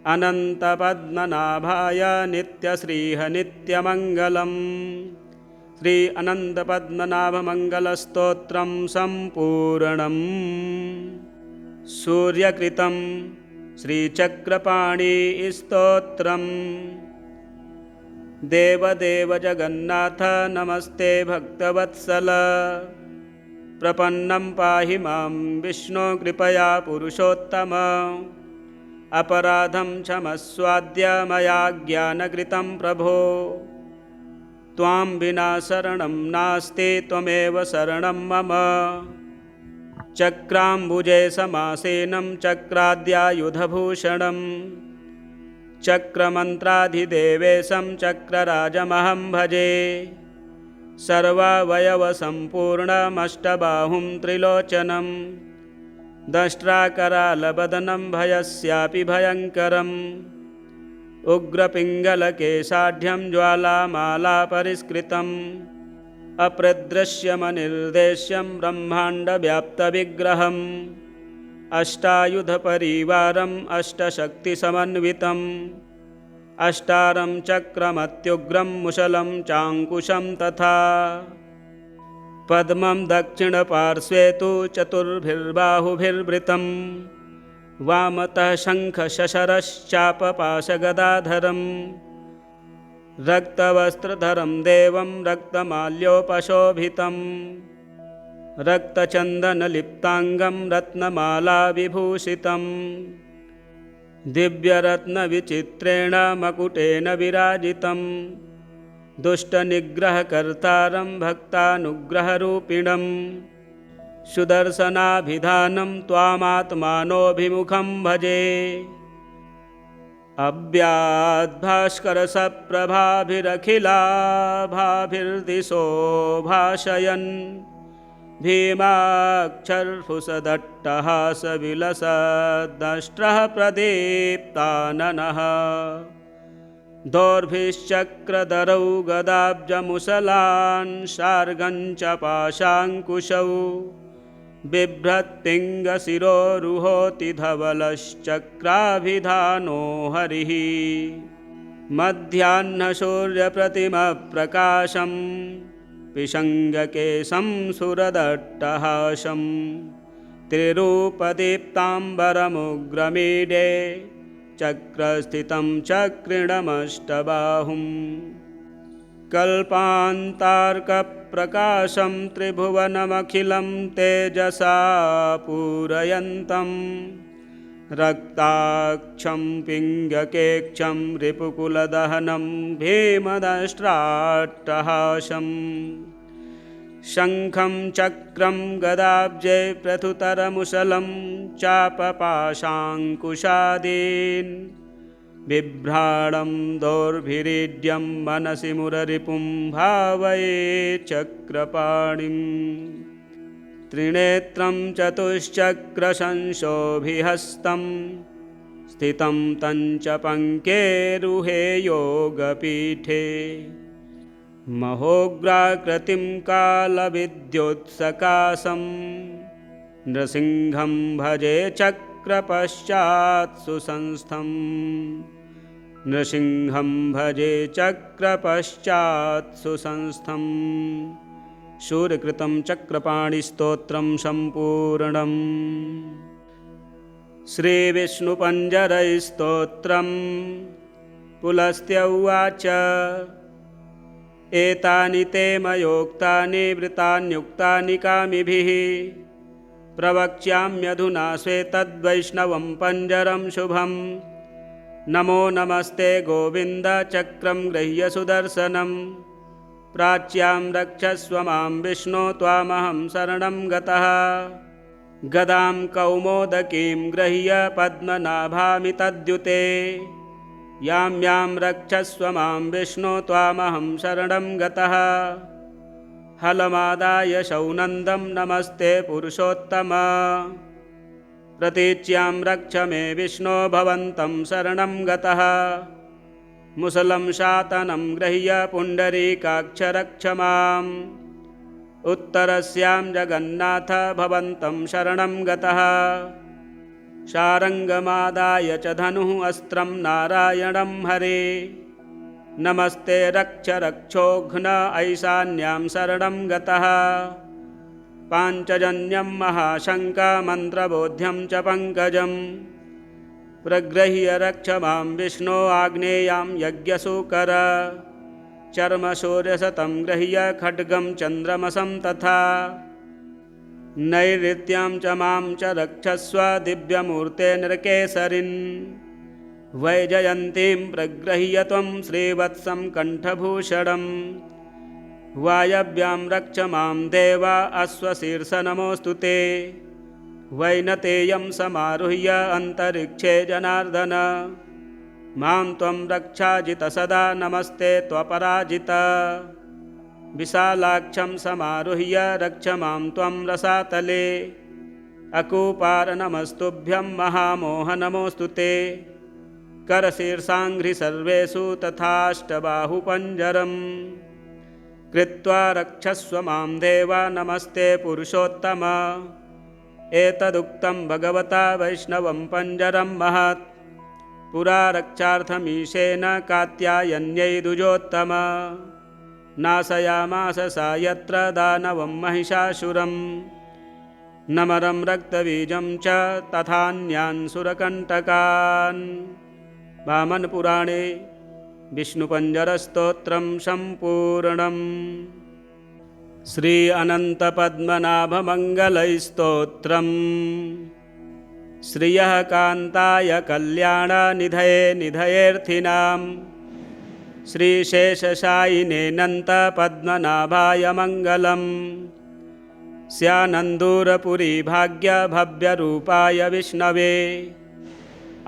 अनन्तपद्मनाभाय नित्यश्रीः नित्यमङ्गलम्। श्री अनन्तपद्मनाभमङ्गलस्तोत्रं सम्पूर्णम्। सूर्यकृतं श्रीचक्रपाणिस्तोत्रम्। देवदेव जगन्नाथ नमस्ते भक्तवत्सल प्रपन्नं पाहि मां विष्णो कृपया पुरुषोत्तम अपराधं क्षमस्वाद्य मया ज्ञानकृतं प्रभो। त्वां विना शरणं नास्ति त्वमेव शरणं मम। चक्राम्बुजे समासेनं चक्राद्यायुधभूषणं चक्रमन्त्राधिदेवेशं चक्रराजमहं भजे। सर्वावयवसम्पूर्णमष्टबाहुं त्रिलोचनं दंष्ट्राकरालवदनं भयस्यापि भयङ्करम् उग्रपिङ्गलकेशाढ्यं ज्वालामालापरिष्कृतम् अप्रदृश्यमनिर्देश्यं ब्रह्माण्डव्याप्तविग्रहम् अष्टायुधपरिवारम् अष्टशक्तिसमन्वितम् अष्टारं चक्रमत्युग्रं मुशलं चाङ्कुशं तथा पद्मं दक्षिणपार्श्वे तु चतुर्भिर्बाहुभिर्वृतं वामतः शङ्खशशरश्चापपाशगदाधरं रक्तवस्त्रधरं देवं रक्तमाल्योपशोभितं रक्तचन्दनलिप्ताङ्गं रत्नमालाविभूषितं दिव्यरत्नविचित्रेण मकुटेन विराजितं दुष्टनिग्रहकर्तारं भक्तानुग्रहरूपिणं सुदर्शनाभिधानं त्वामात्मानोऽभिमुखं भजे। अव्याद्भास्करसप्रभाभिरखिलाभाभिर्दिशो भाषयन् भीमाक्षरफुसदट्टहासविलसद्दष्ट्रः प्रदीप्ताननः दोर्भिश्चक्रधरौ गदाब्जमुसलान् शार्गं च पाशाङ्कुशौ बिभ्रत्पिङ्गशिरोरुहोति धवलश्चक्राभिधानो हरिः मध्याह्नसूर्यप्रतिमप्रकाशं पिशङ्गकेशं सुरदट्टहासं त्रिरूपदीप्ताम्बरमुग्रमीडे चक्रस्थितं चक्रिणमष्टबाहुं कल्पान्तार्कप्रकाशं त्रिभुवनमखिलं तेजसा पूरयन्तं रक्ताक्षं पिङ्गकेक्षं रिपुकुलदहनं भीमदष्ट्राट्टहासं शङ्खं चक्रं गदाब्जे प्रथुतरमुशलं चापपाशाङ्कुशादीन् बिभ्राणं दोर्भिरीड्यं मनसि मुररिपुं भावये चक्रपाणिं त्रिनेत्रं चतुश्चक्रशंशोभिहस्तं स्थितं तञ्च पङ्केरुहे योगपीठे महोग्राकृतिं कालविद्युत्सकाशं नृसिंहं भजे चक्रपश्चात् सुसंस्थं नृसिंहं भजे चक्रपश्चात् सुसंस्थं शूरकृतं चक्रपाणिस्तोत्रं सम्पूर्णम् श्रीविष्णुपञ्जरैस्तोत्रं पुलस्त्य उवाच एतानि ते मयोक्तानि वृतान्युक्तानि कामिभिः प्रवक्ष्याम्यधुना श्वेतद्वैष्णवं पञ्जरं शुभं नमो नमस्ते गोविन्द चक्रं गृह्य सुदर्शनं प्राच्यां रक्षस्व मां विष्णो त्वामहं शरणं गतः गदां कौमोदकीं गृह्य पद्मनाभामितद्युते यां यां रक्षस्व मां विष्णो त्वामहं शरणं गतः हलमादाय शौनन्दं नमस्ते पुरुषोत्तम प्रतीच्यां रक्ष मे विष्णो भवन्तं शरणं गतः मुसलं शातनं गृह्य पुण्डरीकाक्ष रक्ष माम् उत्तरस्यां जगन्नाथ भवन्तं शरणं गतः शारङ्गमादाय च धनुः अस्त्रं नारायणं हरे नमस्ते रक्ष रक्षोघ्न ऐशान्यां शरणं गतः पाञ्चजन्यं महाशङ्कमन्त्रबोध्यं च पङ्कजं प्रगृह्य रक्ष मां विष्णो आग्नेयां यज्ञसूकर चर्मशौर्यशतं गृह्य खड्गं चन्द्रमसं तथा नैऋत्यां च मां च रक्षस्व दिव्यमूर्ते नृकेसरिन् वैजयन्तीं प्रगृह्य त्वं श्रीवत्सं कण्ठभूषणम् वायव्यां रक्ष मां देव अश्वशीर्ष नमोऽस्तु ते वैनतेयं समारुह्य अन्तरिक्षे जनार्दन मां त्वं रक्षाजित सदा नमस्ते त्वपराजित विशालाक्षं समारुह्य रक्ष मां त्वं रसातले अकूपार नमस्तुभ्यं महामोह नमोऽस्तु ते करशीर्षाङ्घ्रि सर्वेषु तथाष्टबाहुपञ्जरम् कृत्वा रक्षस्व मां देव नमस्ते पुरुषोत्तम एतदुक्तं भगवता वैष्णवं पञ्जरं महत् पुरा रक्षार्थमीशेन कात्यायन्यै द्विजोत्तम नाशयामास सा यत्र दानवं महिषासुरं नमरं रक्तबीजं च तथान्यान् सुरकण्टकान्। वामनपुराणे विष्णुपञ्जरस्तोत्रं सम्पूर्णम्। श्री अनन्तपद्मनाभमङ्गलैस्तोत्रम्। श्रियः कान्ताय कल्याणनिधये निधयेऽर्थिनां श्रीशेषशायिने नन्तपद्मनाभाय मङ्गलम्। स्यानन्दूरपुरी भाग्यभव्यरूपाय विष्णवे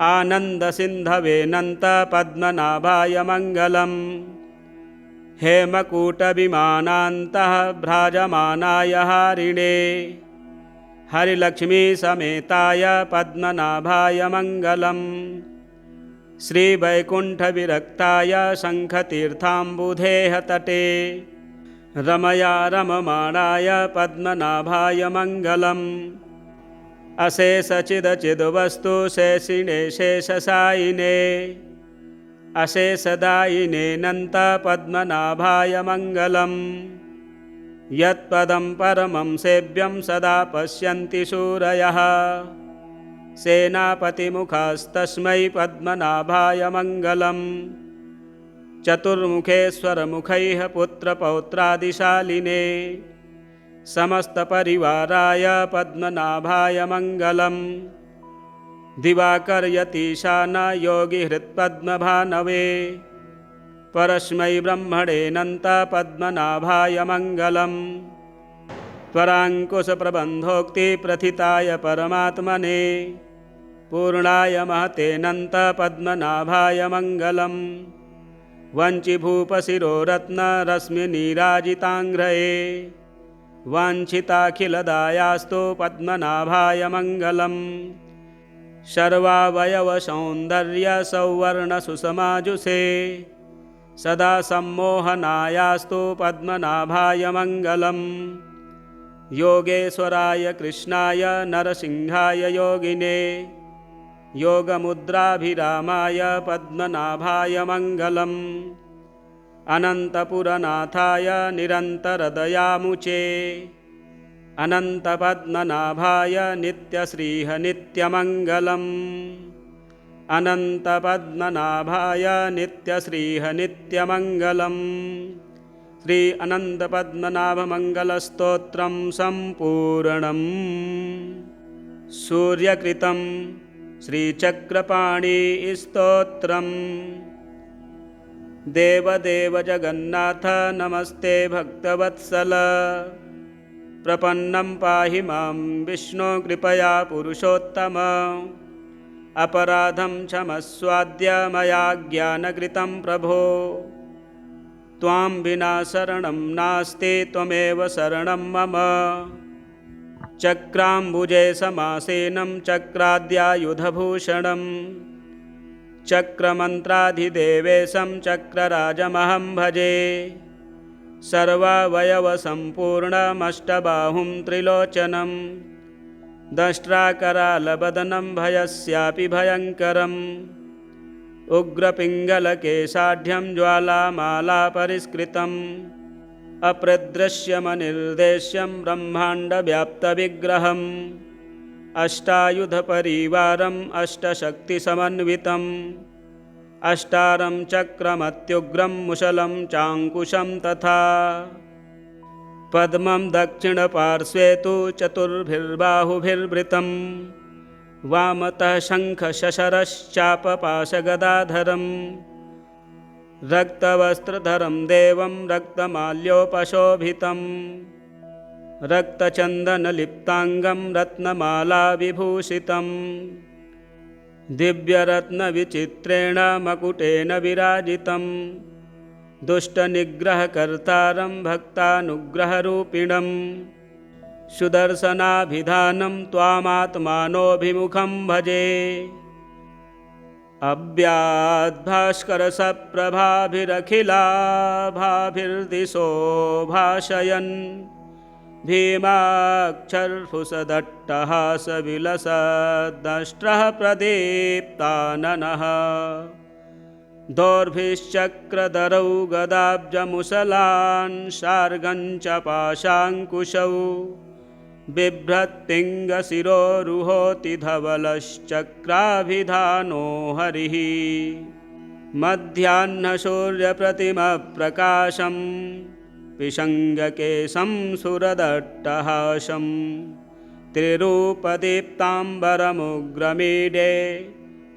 आनन्दसिन्धवे नन्तपद्मनाभाय मङ्गलम्। हेमकूटविमानान्तः भ्राजमानाय हारिणे हरिलक्ष्मीसमेताय पद्मनाभाय मङ्गलम्। श्रीवैकुण्ठविरक्ताय शङ्खतीर्थाम्बुधेः तटे रमया रममाणाय पद्मनाभाय मङ्गलम्। अशेषचिदचिद्वस्तु शेषिणे शेषशायिने अशेषदायिने नन्तपद्मनाभाय मङ्गलम्। यत्पदं परमं सेव्यं सदा पश्यन्ति शूरयः सेनापतिमुखास्तस्मै पद्मनाभाय मङ्गलम्। चतुर्मुखेश्वरमुखैः पुत्रपौत्रादिशालिने समस्तपरिवाराय पद्मनाभाय मङ्गलम्। दिवाकर्यतीशान योगिहृत्पद्मभानवे परस्मै ब्रह्मणे नन्तपद्मनाभाय मङ्गलम्। त्वराङ्कुशप्रबन्धोक्तिप्रथिताय परमात्मने पूर्णाय महते नन्तपद्मनाभाय मङ्गलम्। वञ्चिभूपशिरोरत्नरश्मिनीराजिताङ्घ्रये वाञ्छिताखिलदायास्तु पद्मनाभाय मङ्गलम्। सर्वावयवसौन्दर्यसौवर्णसुषमाजुषे सदा सम्मोहनायास्तु पद्मनाभाय मङ्गलम्। योगेश्वराय कृष्णाय नरसिंहाय योगिने योगमुद्राभिरामाय पद्मनाभाय मङ्गलम्। अनन्तपुरनाथाय निरन्तरदयामुचे अनन्तपद्मनाभाय नित्यश्रीः नित्यमङ्गलम्। अनन्तपद्मनाभाय नित्यश्रीः नित्यमङ्गलम्। श्री अनन्तपद्मनाभमङ्गलस्तोत्रं सम्पूर्णम्। सूर्यकृतं श्रीचक्रपाणिस्तोत्रम्। देवदेव जगन्नाथ नमस्ते भक्तवत्सल प्रपन्नं पाहि मां विष्णो कृपया पुरुषोत्तम। अपराधं क्षमस्वाद्य मया ज्ञानकृतं प्रभो त्वां विना शरणं नास्ति त्वमेव शरणं मम। चक्राम्बुजे समासेनं चक्राद्यायुधभूषणं चक्रमन्त्राधिदेवेशं चक्रराजमहं भजे। सर्वावयवसम्पूर्णमष्टबाहुं त्रिलोचनं दंष्ट्राकरालवदनं भयस्यापि भयङ्करम्। उग्रपिङ्गलकेशाढ्यं ज्वालामालापरिष्कृतम् अप्रदृश्यमनिर्देश्यं ब्रह्माण्डव्याप्तविग्रहम्। अष्टायुधपरिवारम् अष्टशक्तिसमन्वितम् अष्टारं चक्रमत्युग्रं मुशलं चाङ्कुशं तथा पद्मं दक्षिणपार्श्वे तु चतुर्भिर्बाहुभिर्वृतं वामतः शङ्खशशरश्चापपाशगदाधरं रक्तवस्त्रधरं देवं रक्तमाल्योपशोभितं रक्तचन्दनलिप्ताङ्गं रत्नमालाविभूषितं दिव्यरत्नविचित्रेण मकुटेन विराजितं दुष्टनिग्रहकर्तारं भक्तानुग्रहरूपिणं सुदर्शनाभिधानं त्वामात्मानोऽभिमुखं भजे अव्याद्भास्करसप्रभाभिरखिलाभाभिर्दिशो भाषयन् भीमाक्षरफुसदट्टहासविलसद्दष्ट्रः प्रदीप्ताननः दोर्भिश्चक्रधरौ गदाब्जमुसलान् शार्गं च पाशाङ्कुशौ बिभ्रत्पिङ्गशिरोरुहोति धवलश्चक्राभिधानो हरिः मध्याह्नसूर्यप्रतिमप्रकाशं पिशङ्गकेशं सुरदट्टहासं त्रिरूपदीप्ताम्बरमुग्रमीडे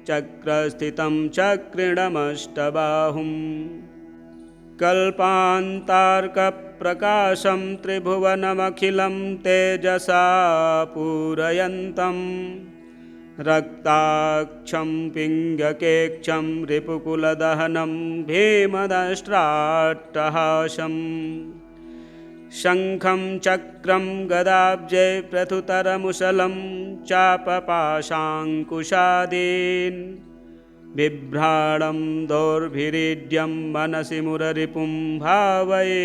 चक्रस्थितं चक्रिणमष्टबाहुं कल्पान्तार्कप्रकाशं त्रिभुवनमखिलं तेजसा पूरयन्तं रक्ताक्षं पिङ्गकेक्षं रिपुकुलदहनं भीमदष्ट्राट्टहासं शङ्खं चक्रं गदाब्जे प्रथुतरमुसलं चापपाशाङ्कुशादीन् बिभ्राणं दोर्भिरीड्यं मनसि मुररिपुं भावये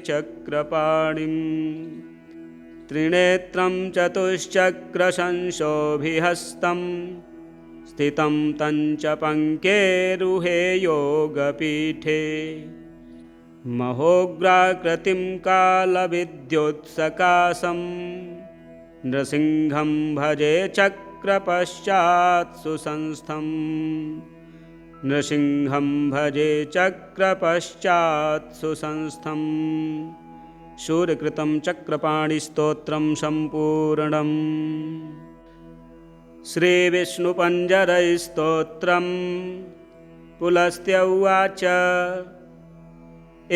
चक्रपाणिं त्रिनेत्रं चतुश्चक्रशंशोभिहस्तं स्थितं तञ्च पङ्केरुहे योगपीठे महोग्राकृतिं कालविद्युत्सकाशं नृसिंहं भजे चक्रपश्चात् सुसंस्थं नृसिंहं भजे चक्रपश्चात् सुसंस्थं सूर्यकृतं चक्रपाणिस्तोत्रं सम्पूर्णम् श्रीविष्णुपञ्जरैस्तोत्रं पुलस्त्य उवाच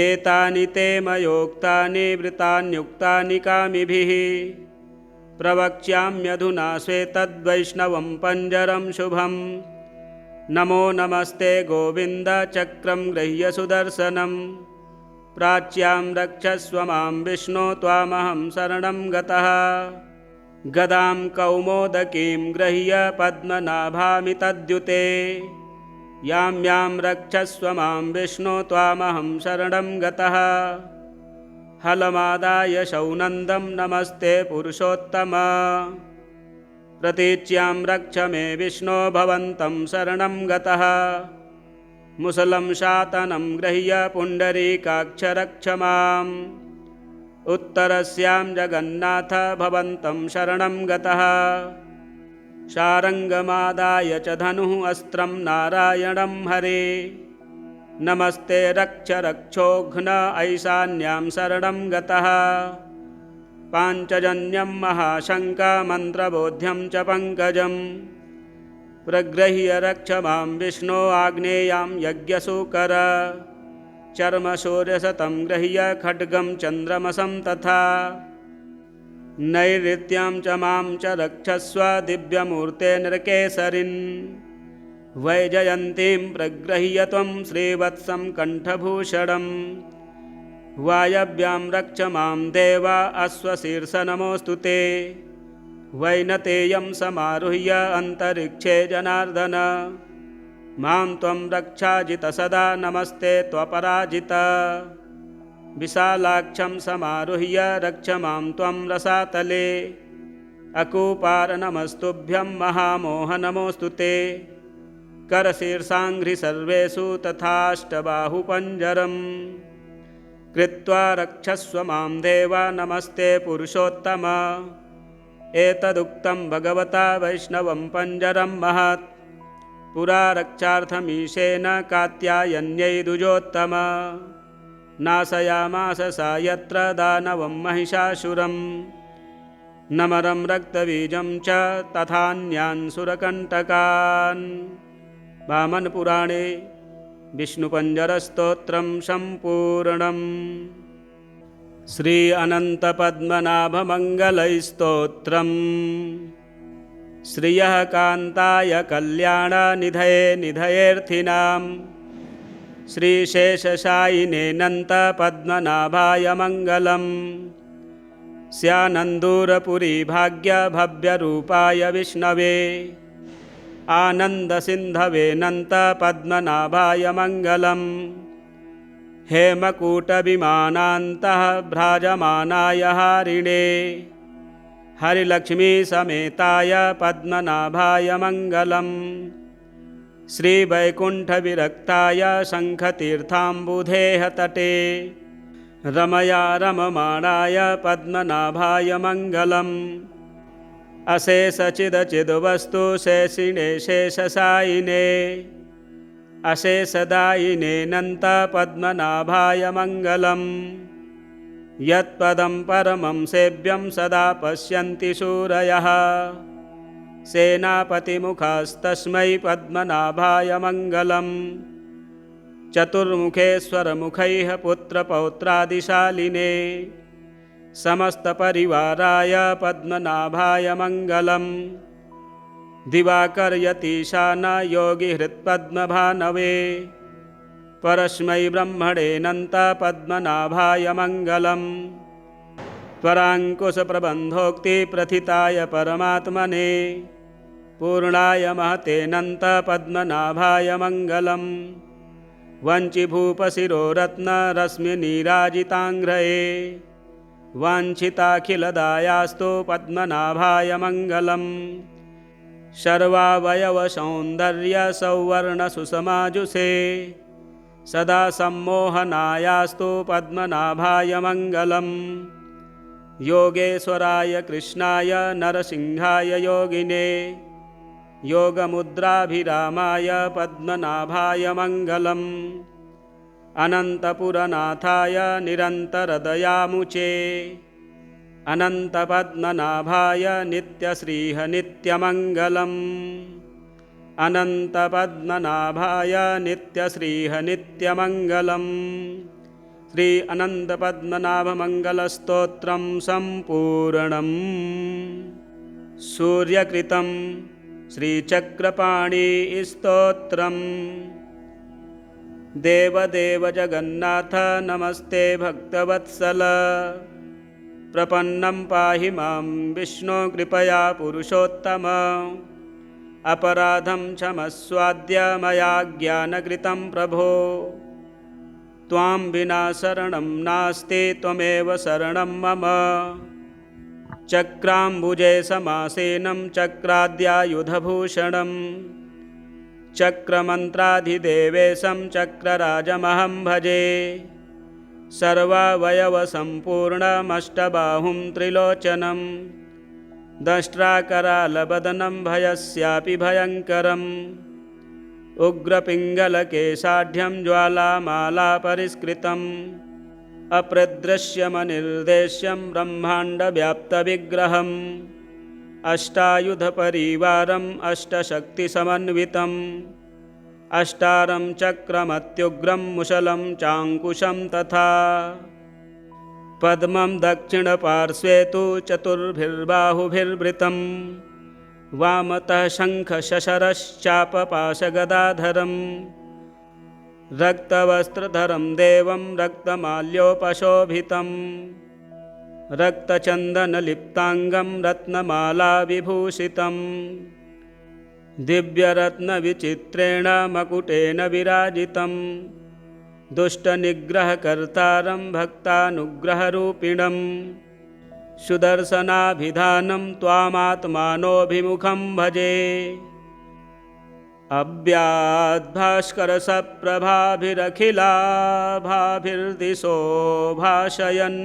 एतानि ते मयोक्तानि वृतान्युक्तानि कामिभिः प्रवक्ष्याम्यधुना श्वेतद्वैष्णवं पञ्जरं शुभं नमो नमस्ते गोविन्द चक्रं गृह्य सुदर्शनं प्राच्यां रक्षस्व मां विष्णो त्वामहं शरणं गतः गदां कौमोदकीं गृह्य पद्मनाभामि तद्युते यां यां रक्षस्व मां विष्णो त्वामहं शरणं गतः हलमादाय शौनन्दं नमस्ते पुरुषोत्तम प्रतीच्यां रक्ष मे विष्णो भवन्तं शरणं गतः मुसलं शातनं गृह्य पुण्डरीकाक्ष रक्ष माम् उत्तरस्यां जगन्नाथ भवन्तं शरणं गतः शारङ्गमादाय च धनुः अस्त्रं नारायणं हरे नमस्ते रक्ष रक्षोघ्न ऐशान्यां शरणं गतः पाञ्चजन्यं महाशङ्कमन्त्रबोध्यं च पङ्कजं प्रगृह्य रक्ष मां विष्णो आग्नेयां यज्ञसूकर चर्मशौर्यशतं गृह्य खड्गं चन्द्रमसं तथा नैऋत्यां च मां च रक्षस्व दिव्यमूर्ते नृकेसरिन् वैजयन्तीं प्रगृह्य त्वं श्रीवत्सं कण्ठभूषणं वायव्यां रक्ष मां देव अश्वशीर्ष नमोऽस्तु ते वैनतेयं समारुह्य अन्तरिक्षे जनार्दन मां त्वं रक्षाजित सदा नमस्ते त्वपराजित विशालाक्षं समारुह्य रक्ष मां त्वं रसातले अकूपार नमस्तुभ्यं महामोह नमोऽस्तु ते करशीर्षाङ्घ्रि सर्वेषु तथाष्टबाहुपञ्जरं कृत्वा रक्षस्व मां देव नमस्ते पुरुषोत्तम एतदुक्तं भगवता वैष्णवं पञ्जरं महत् पुरा रक्षार्थमीशेन कात्यायन्यै द्विजोत्तम नाशयामास सा यत्र दानवं महिषासुरं नमरं रक्तबीजं च तथान्यान् सुरकण्टकान्। वामनपुराणे विष्णुपञ्जरस्तोत्रं सम्पूर्णम्। श्री अनन्तपद्मनाभमङ्गलस्तोत्रम्। श्रियः कान्ताय कल्याणनिधये निधयेऽर्थिनां श्रीशेषशायिनेऽनन्तपद्मनाभाय मङ्गलम्। स्यानन्दूरपुरी भाग्यभव्यरूपाय विष्णवे आनन्दसिन्धवेऽनन्तपद्मनाभाय मङ्गलम्। हेमकूटविमानान्तः भ्राजमानाय हारिणे हरिलक्ष्मीसमेताय पद्मनाभाय मङ्गलम्। श्रीवैकुण्ठविरक्ताय शङ्खतीर्थाम्बुधेः तटे रमया रममाणाय पद्मनाभाय मङ्गलम्। अशेषचिदचिद्वस्तु शेषिणे शेषशायिने अशेषदायिनेऽनन्तपद्मनाभाय मङ्गलम्। यत्पदं परमं सेव्यं सदा पश्यन्ति सूरयः सेनापतिमुखास्तस्मै पद्मनाभाय मङ्गलम्। चतुर्मुखेश्वरमुखैः पुत्रपौत्रादिशालिने समस्तपरिवाराय पद्मनाभाय मङ्गलम्। दिवाकर्यतीशान योगिहृत्पद्मभानवे परस्मै ब्रह्मणेऽनन्तपद्मनाभाय मङ्गलम्। त्वराङ्कुशप्रबन्धोक्तिप्रथिताय परमात्मने पूर्णाय महतेऽनन्तपद्मनाभाय मङ्गलम्। वञ्चिभूपशिरोरत्नरश्मिनीराजिताङ्घ्रये वाञ्छिताखिलदायास्तु पद्मनाभाय मङ्गलम्। सर्वावयवसौन्दर्यसौवर्णसुषमाजुषे सदा सम्मोहनायास्तु पद्मनाभाय मङ्गलम्। योगेश्वराय कृष्णाय नरसिंहाय योगिने योगमुद्राभिरामाय पद्मनाभाय मङ्गलम्। अनन्तपुरनाथाय निरन्तरदयामुचे अनन्तपद्मनाभाय नित्यश्रीः नित्यमङ्गलम्। अनन्तपद्मनाभाय नित्यश्रीः नित्यमङ्गलम्। श्री अनन्तपद्मनाभमङ्गलस्तोत्रं सम्पूर्णम्। सूर्यकृतं श्रीचक्रपाणिस्तोत्रम्। देवदेव जगन्नाथ नमस्ते भक्तवत्सल प्रपन्नं पाहि मां विष्णो कृपया पुरुषोत्तम। अपराधं क्षमस्वाद्य मया ज्ञानकृतं प्रभो। त्वां विना शरणं नास्ति त्वमेव शरणं मम। चक्राम्बुजे समासेनं चक्राद्यायुधभूषणं चक्रमन्त्राधिदेवेशं चक्रराजमहं भजे। सर्वावयवसम्पूर्णमष्टबाहुं त्रिलोचनं दंष्ट्राकरालवदनं भयस्यापि भयङ्करम्। उग्रपिङ्गलकेशाढ्यं ज्वालामालापरिष्कृतम् अप्रदृश्यमनिर्देश्यं ब्रह्माण्डव्याप्तविग्रहम्। अष्टायुधपरिवारम् अष्टशक्तिसमन्वितम् अष्टारं चक्रमत्युग्रं मुशलं चाङ्कुशं तथा। पद्मं दक्षिणपार्श्वे तु चतुर्भिर्बाहुभिर्वृतं वामतः शङ्खशशरश्चापपाशगदाधरं। रक्तवस्त्रधरं देवं रक्तमाल्योपशोभितं रक्तचन्दनलिप्ताङ्गं रत्नमालाविभूषितं। दिव्यरत्नविचित्रेण मकुटेन विराजितं दुष्टनिग्रहकर्तारं भक्तानुग्रहरूपिणं। सुदर्शनाभिधानं त्वामात्मानोऽभिमुखं भजे। अव्याद्भास्करसप्रभाभिरखिलाभाभिर्दिशो भाषयन्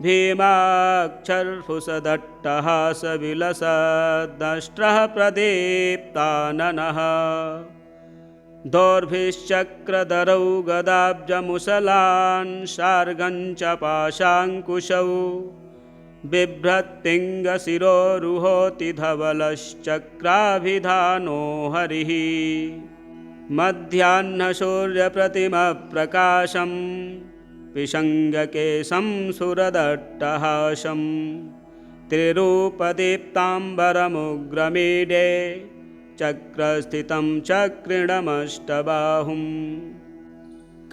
भीमाक्षरफुसदट्टहासविलसद्दष्ट्रः प्रदीप्ताननः। दोर्भिश्चक्रधरौ गदाब्जमुसलान् शार्गं च पाशाङ्कुशौ बिभ्रत्तिङ्गशिरोरुहोति धवलश्चक्राभिधानो हरिः मध्याह्नसूर्यप्रतिमप्रकाशं पिशङ्गकेशं सुरदट्टहासं त्रिरूपदीप्ताम्बरमुग्रमीडे चक्रस्थितं चक्रिणमष्टबाहुं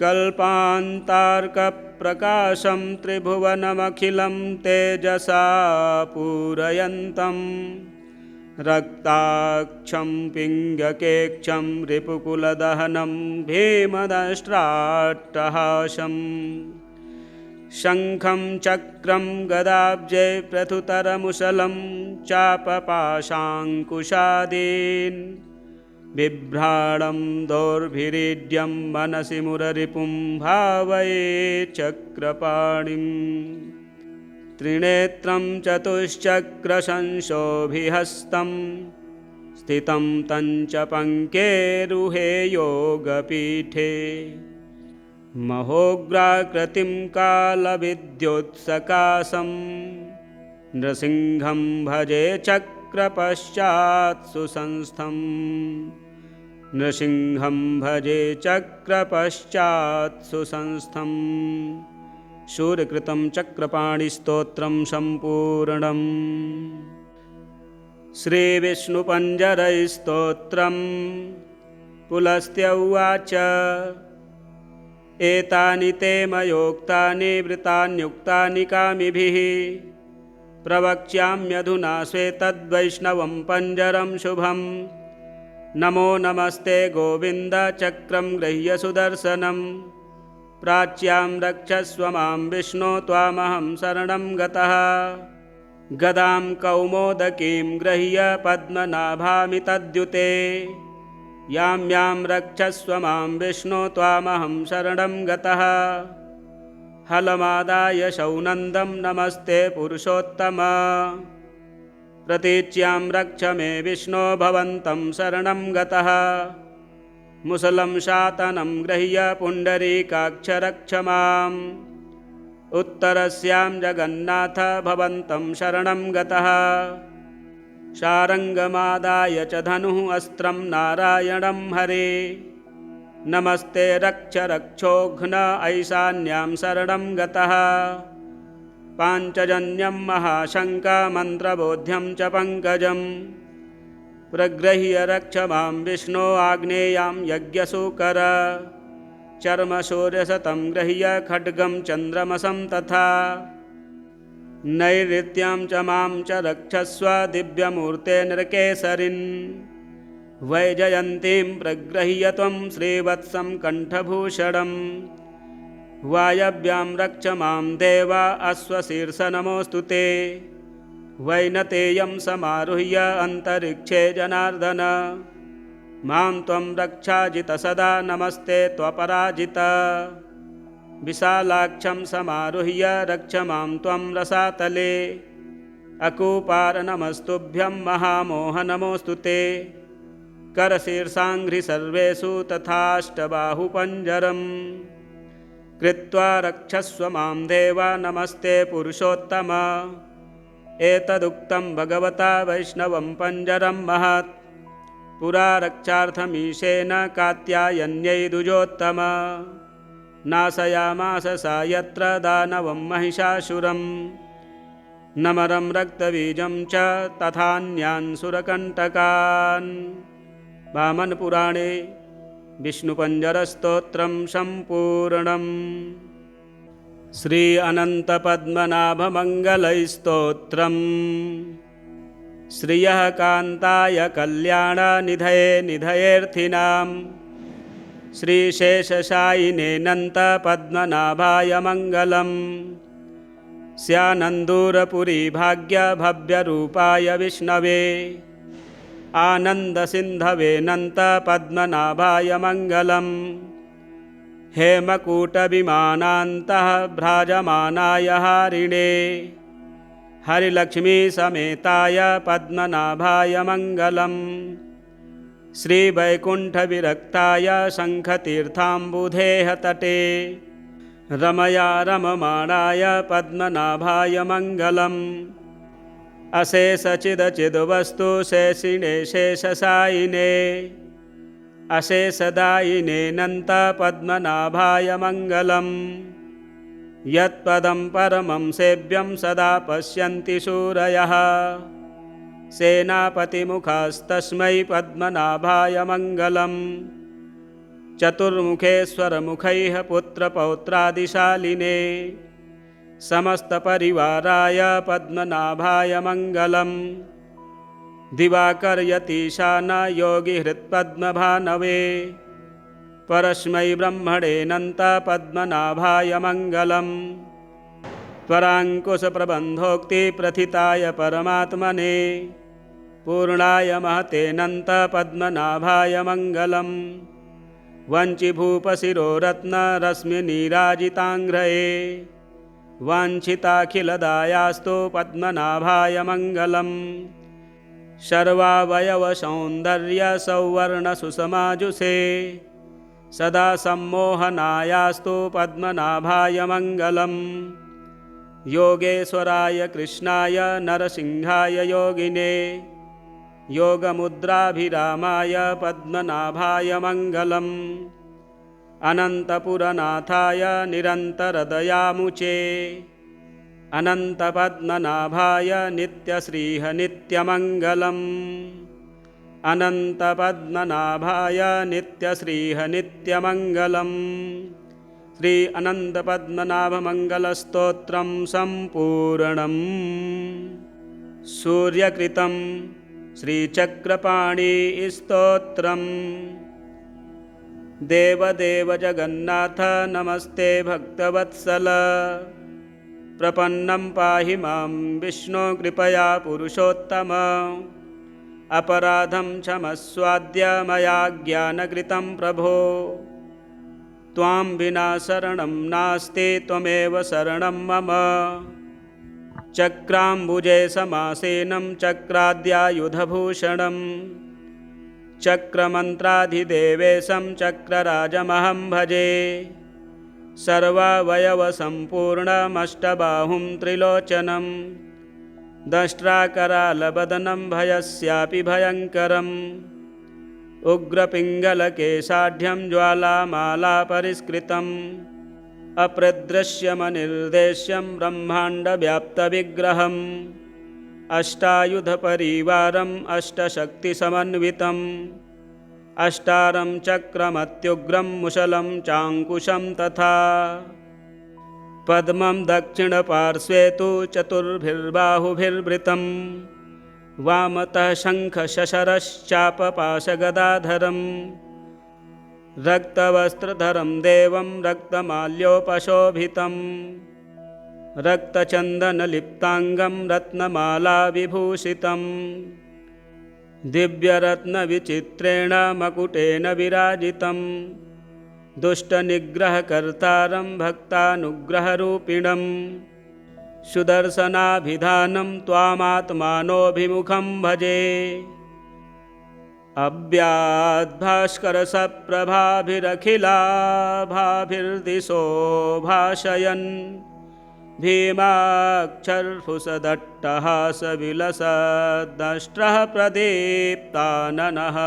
कल्पान्तार्कप्रकाशं त्रिभुवनमखिलं तेजसा पूरयन्तं रक्ताक्षं पिङ्गकेक्षं रिपुकुलदहनं भीमदष्ट्राट्टहासं शङ्खं चक्रं गदाब्जे प्रथुतरमुसलं चापपाशाङ्कुशादीन् बिभ्राणं दोर्भिरीड्यं मनसि मुररिपुं भावये चक्रपाणिं त्रिनेत्रं चतुश्चक्रशंशोभिहस्तं स्थितं तञ्च पङ्केरुहे योगपीठे महोग्राकृतिं कालविद्युत्सकाशं नृसिंहं भजे चक्रपश्चात्सु संस्थं नृसिंहं भजे चक्रपश्चात्सु संस्थं सूर्यकृतं चक्रपाणिस्तोत्रं सम्पूर्णम् श्रीविष्णुपञ्जरैस्तोत्रं पुलस्त्य उवाच एतानि ते मयोक्तानि वृतान्युक्तानि कामिभिः प्रवक्ष्याम्यधुना स्वेतद्वैष्णवं पञ्जरं शुभं नमो नमस्ते गोविन्द चक्रं गृह्य सुदर्शनं प्राच्यां रक्षस्व मां विष्णो त्वामहं शरणं गतः गदां कौमोदकीं गृह्य पद्मनाभामि तद्युते यां यां रक्षस्व मां विष्णो त्वामहं शरणं गतः हलमादाय शौनन्दं नमस्ते पुरुषोत्तम प्रतीच्यां रक्ष मे विष्णो भवन्तं शरणं गतः मुसलं शातनं गृह्य पुण्डरीकाक्ष रक्ष माम् उत्तरस्यां जगन्नाथ भवन्तं शरणं गतः शारङ्गमादाय च धनुः अस्त्रं नारायणं हरे नमस्ते रक्ष रक्षोघ्न ऐशान्यां शरणं गतः पाञ्चजन्यं महाशङ्कमन्त्रबोध्यं च पङ्कजं प्रगृह्य रक्ष मां विष्णो आग्नेयां यज्ञसूकर चर्मशौर्यशतं गृह्य खड्गं चन्द्रमसं तथा नैऋत्यां च मां च रक्षस्व दिव्यमूर्ते नृकेसरिन् वैजयन्तीं प्रगृह्य त्वं श्रीवत्सं कण्ठभूषणं वायव्यां रक्ष मां देव अश्वशीर्ष नमोऽस्तु ते वैनतेयं समारुह्य अन्तरिक्षे जनार्दन मां त्वं रक्षाजित सदा नमस्ते त्वपराजित विशालाक्षं समारुह्य रक्ष मां त्वं रसातले अकूपार नमस्तुभ्यं महामोह नमोऽस्तु ते करशीर्षाङ्घ्रि सर्वेषु तथाष्टबाहुपञ्जरं कृत्वा रक्षस्व मां देव नमस्ते पुरुषोत्तम एतदुक्तं भगवता वैष्णवं पञ्जरं महत् पुरा रक्षार्थमीशेन कात्यायन्यै द्विजोत्तम नाशयामास सा यत्र दानवं महिषासुरं नमरं रक्तबीजं च तथान्यान् सुरकण्टकान् वामनपुराणे विष्णुपञ्जरस्तोत्रं सम्पूर्णम् श्री अनन्तपद्मनाभमङ्गलैस्तोत्रम् श्रियः कान्ताय कल्याणनिधये निधयेऽर्थिनां श्रीशेषशायिनेऽनन्तपद्मनाभाय मङ्गलम् स्यानन्दूरपुरी भाग्यभव्यरूपाय विष्णवे आनन्दसिन्धवेऽनन्तपद्मनाभाय मङ्गलम् हेमकूटविमानान्तः भ्राजमानाय हारिणे हरिलक्ष्मीसमेताय पद्मनाभाय मङ्गलम् श्रीवैकुण्ठविरक्ताय शङ्खतीर्थाम्बुधेः तटे रमया रममाणाय पद्मनाभाय मङ्गलम् अशेषचिदचिद्वस्तु शेषिणे शेषशायिने अशेषदायिने नन्तपद्मनाभाय मङ्गलम् यत्पदं परमं सेव्यं सदा पश्यन्ति शूरयः सेनापतिमुखास्तस्मै पद्मनाभाय मङ्गलम् चतुर्मुखेश्वरमुखैः पुत्रपौत्रादिशालिने समस्तपरिवाराय पद्मनाभाय मङ्गलम् दिवाकर्यतीशान योगिहृत्पद्मभानवे परस्मै ब्रह्मणेऽनन्त पद्मनाभाय मङ्गलम् त्वराङ्कुशप्रबन्धोक्तिप्रथिताय परमात्मने पूर्णाय महतेऽनन्त पद्मनाभाय मङ्गलम् वञ्चिभूपशिरोरत्नरश्मिनीराजिताङ्घ्रये वाञ्छिताखिलदायास्तु पद्मनाभाय मङ्गलम् सर्वावयवसौन्दर्यसौवर्णसुषमाजुषे सदा सम्मोहनायास्तु पद्मनाभाय मङ्गलम् योगेश्वराय कृष्णाय नरसिंहाय योगिने योगमुद्राभिरामाय पद्मनाभाय मङ्गलम् अनन्तपुरनाथाय निरन्तरदयामुचे अनन्तपद्मनाभाय नित्यश्रीः नित्यमङ्गलम् अनन्तपद्मनाभाय नित्यश्रीः नित्यमङ्गलम् श्री अनन्तपद्मनाभमङ्गलस्तोत्रं सम्पूर्णम् सूर्यकृतं श्रीचक्रपाणिस्तोत्रम् देवदेव जगन्नाथ नमस्ते भक्तवत्सल प्रपन्नं पाहि मां विष्णो कृपया पुरुषोत्तम अपराधं क्षमस्वाद्य मया ज्ञानकृतं प्रभो त्वां विना शरणं नास्ति त्वमेव शरणं मम चक्राम्बुजे समासेनं चक्राद्यायुधभूषणं चक्रमन्त्राधिदेवेशं चक्रराजमहं भजे सर्वावयवसम्पूर्णमष्टबाहुं त्रिलोचनं दष्ट्राकरालवदनं भयस्यापि भयङ्करम् उग्रपिङ्गलकेशाढ्यं ज्वालामालापरिष्कृतम् अप्रदृश्यमनिर्देश्यं ब्रह्माण्डव्याप्तविग्रहम् अष्टायुधपरिवारम् अष्टशक्तिसमन्वितम् अष्टारं चक्रमत्युग्रं मुशलं चाङ्कुशं तथा पद्मं दक्षिणपार्श्वे तु चतुर्भिर्बाहुभिर्वृतं वामतः शङ्खशशरश्चापपाशगदाधरम् रक्तवस्त्रधरं देवं रक्तमाल्योपशोभितं रक्तचन्दनलिप्ताङ्गं रत्नमालाविभूषितं दिव्यरत्नविचित्रेण मकुटेन विराजितं दुष्टनिग्रहकर्तारं भक्तानुग्रहरूपिणं सुदर्शनाभिधानं त्वामात्मानोऽभिमुखं भजे अव्याद्भास्करसप्रभाभिरखिलाभाभिर्दिशो भाषयन् भीमाक्षरफुसदट्टहासविलसद्दष्ट्रः प्रदीप्ताननः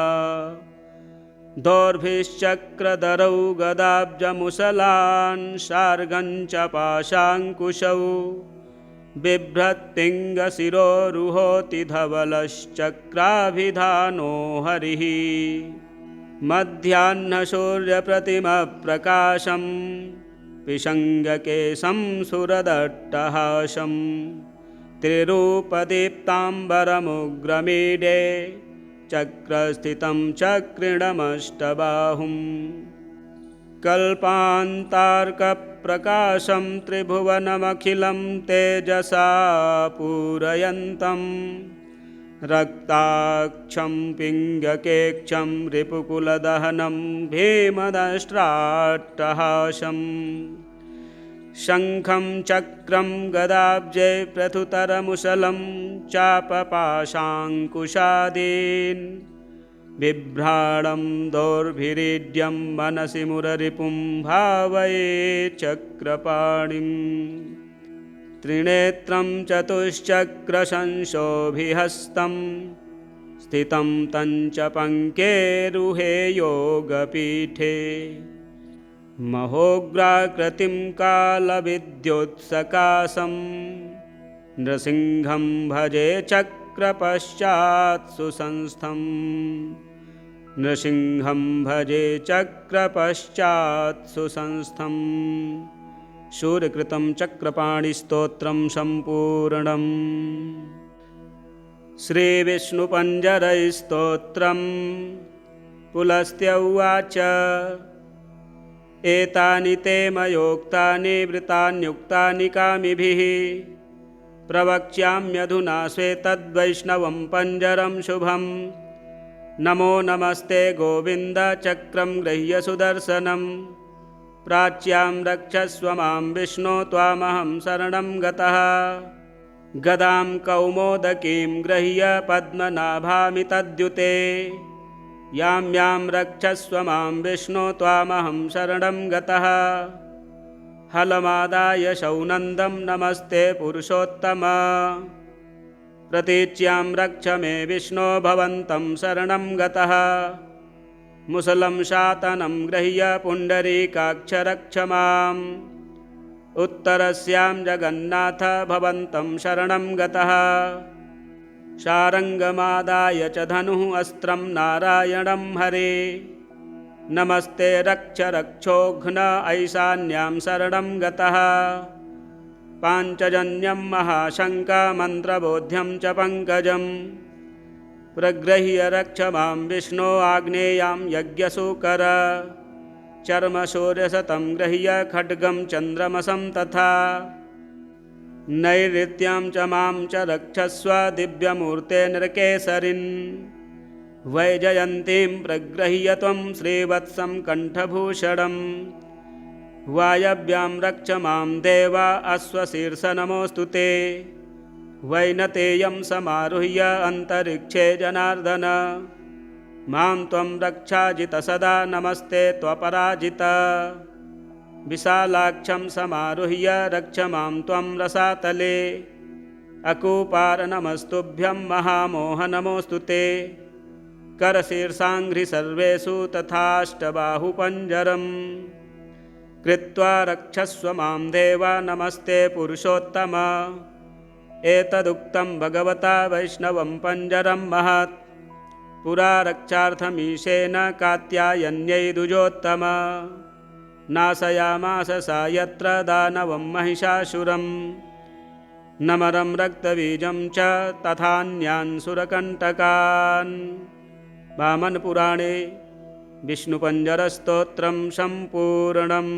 दोर्भिश्चक्रधरौ गदाब्जमुसलान् शार्गञ्च पाशाङ्कुशौ बिभ्रत्पिङ्गशिरोरुहोति धवलश्चक्राभिधानो हरिः मध्याह्नसूर्यप्रतिमप्रकाशं पिशङ्गकेशं सुरदट्टहासं त्रिरूपदीप्ताम्बरमुग्रमीडे चक्रस्थितं चक्रिणमष्टबाहुं कल्पान्तार्कप्रकाशं त्रिभुवनमखिलं तेजसा पूरयन्तं रक्ताक्षं पिङ्गकेक्षं रिपुकुलदहनं भीमदष्ट्राट्टहासं शङ्खं चक्रं गदाब्जे प्रथुतरमुशलं चापपाशाङ्कुशादीन् बिभ्राणं दोर्भिरीड्यं मनसि मुररिपुं भावये चक्रपाणिम् त्रिनेत्रं चतुश्चक्रशंशोभिहस्तं स्थितं तञ्च पङ्केरुहे योगपीठे महोग्राकृतिं कालविद्युत्सकाशं नृसिंहं भजे चक्रपश्चात् सुसंस्थं नृसिंहं भजे चक्रपश्चात् सुसंस्थं शूरकृतं चक्रपाणिस्तोत्रं सम्पूर्णम् श्रीविष्णुपञ्जरैस्तोत्रं पुलस्त्य उवाच एतानि ते मयोक्तानि वृतान्युक्तानि कामिभिः प्रवक्ष्याम्यधुना श्वेतद्वैष्णवं पञ्जरं शुभं नमो नमस्ते गोविन्द चक्रं गृह्य सुदर्शनं प्राच्यां रक्षस्व मां विष्णो त्वामहं शरणं गतः गदां कौमोदकीं गृह्य पद्मनाभामि तद्युते यां यां रक्षस्व मां विष्णो त्वामहं शरणं गतः हलमादाय शौनन्दं नमस्ते पुरुषोत्तम प्रतीच्यां रक्ष मे विष्णो भवन्तं शरणं गतः मुसलं शातनं गृह्य पुण्डरीकाक्ष रक्ष माम् उत्तरस्यां जगन्नाथ भवन्तं शरणं गतः शारङ्गमादाय च धनुः अस्त्रं नारायणं हरे नमस्ते रक्ष रक्षोघ्न ऐशान्यां शरणं गतः पाञ्चजन्यं महाशङ्कमन्त्रबोध्यं च पङ्कजं प्रगृह्य रक्ष मां विष्णो आग्नेयां यज्ञसूकर चर्मशौर्यशतं गृह्य खड्गं चन्द्रमसं तथा नैऋत्यां च मां च रक्षस्व दिव्यमूर्ते नृकेसरिन् वैजयन्तीं प्रगृह्य त्वं श्रीवत्सं कण्ठभूषणम् वायव्यां रक्ष मां देव अश्वशीर्ष नमोऽस्तु ते वैनतेयं समारुह्य अन्तरिक्षे जनार्दन मां त्वं रक्षाजित सदा नमस्ते त्वपराजित विशालाक्षं समारुह्य रक्ष मां त्वं रसातले अकूपार नमस्तुभ्यं महामोह नमोऽस्तु ते करशीर्षाङ्घ्रि सर्वेषु तथाष्टबाहुपञ्जरम् कृत्वा रक्षस्व मां देव नमस्ते पुरुषोत्तम एतदुक्तं भगवता वैष्णवं पञ्जरं महत् पुरा रक्षार्थमीशेन कात्यायन्यै द्विजोत्तम नाशयामास सा यत्र दानवं महिषासुरं नमरं रक्तबीजं च तथान्यान् सुरकण्टकान् वामनपुराणे विष्णुपञ्जरस्तोत्रं सम्पूर्णम्।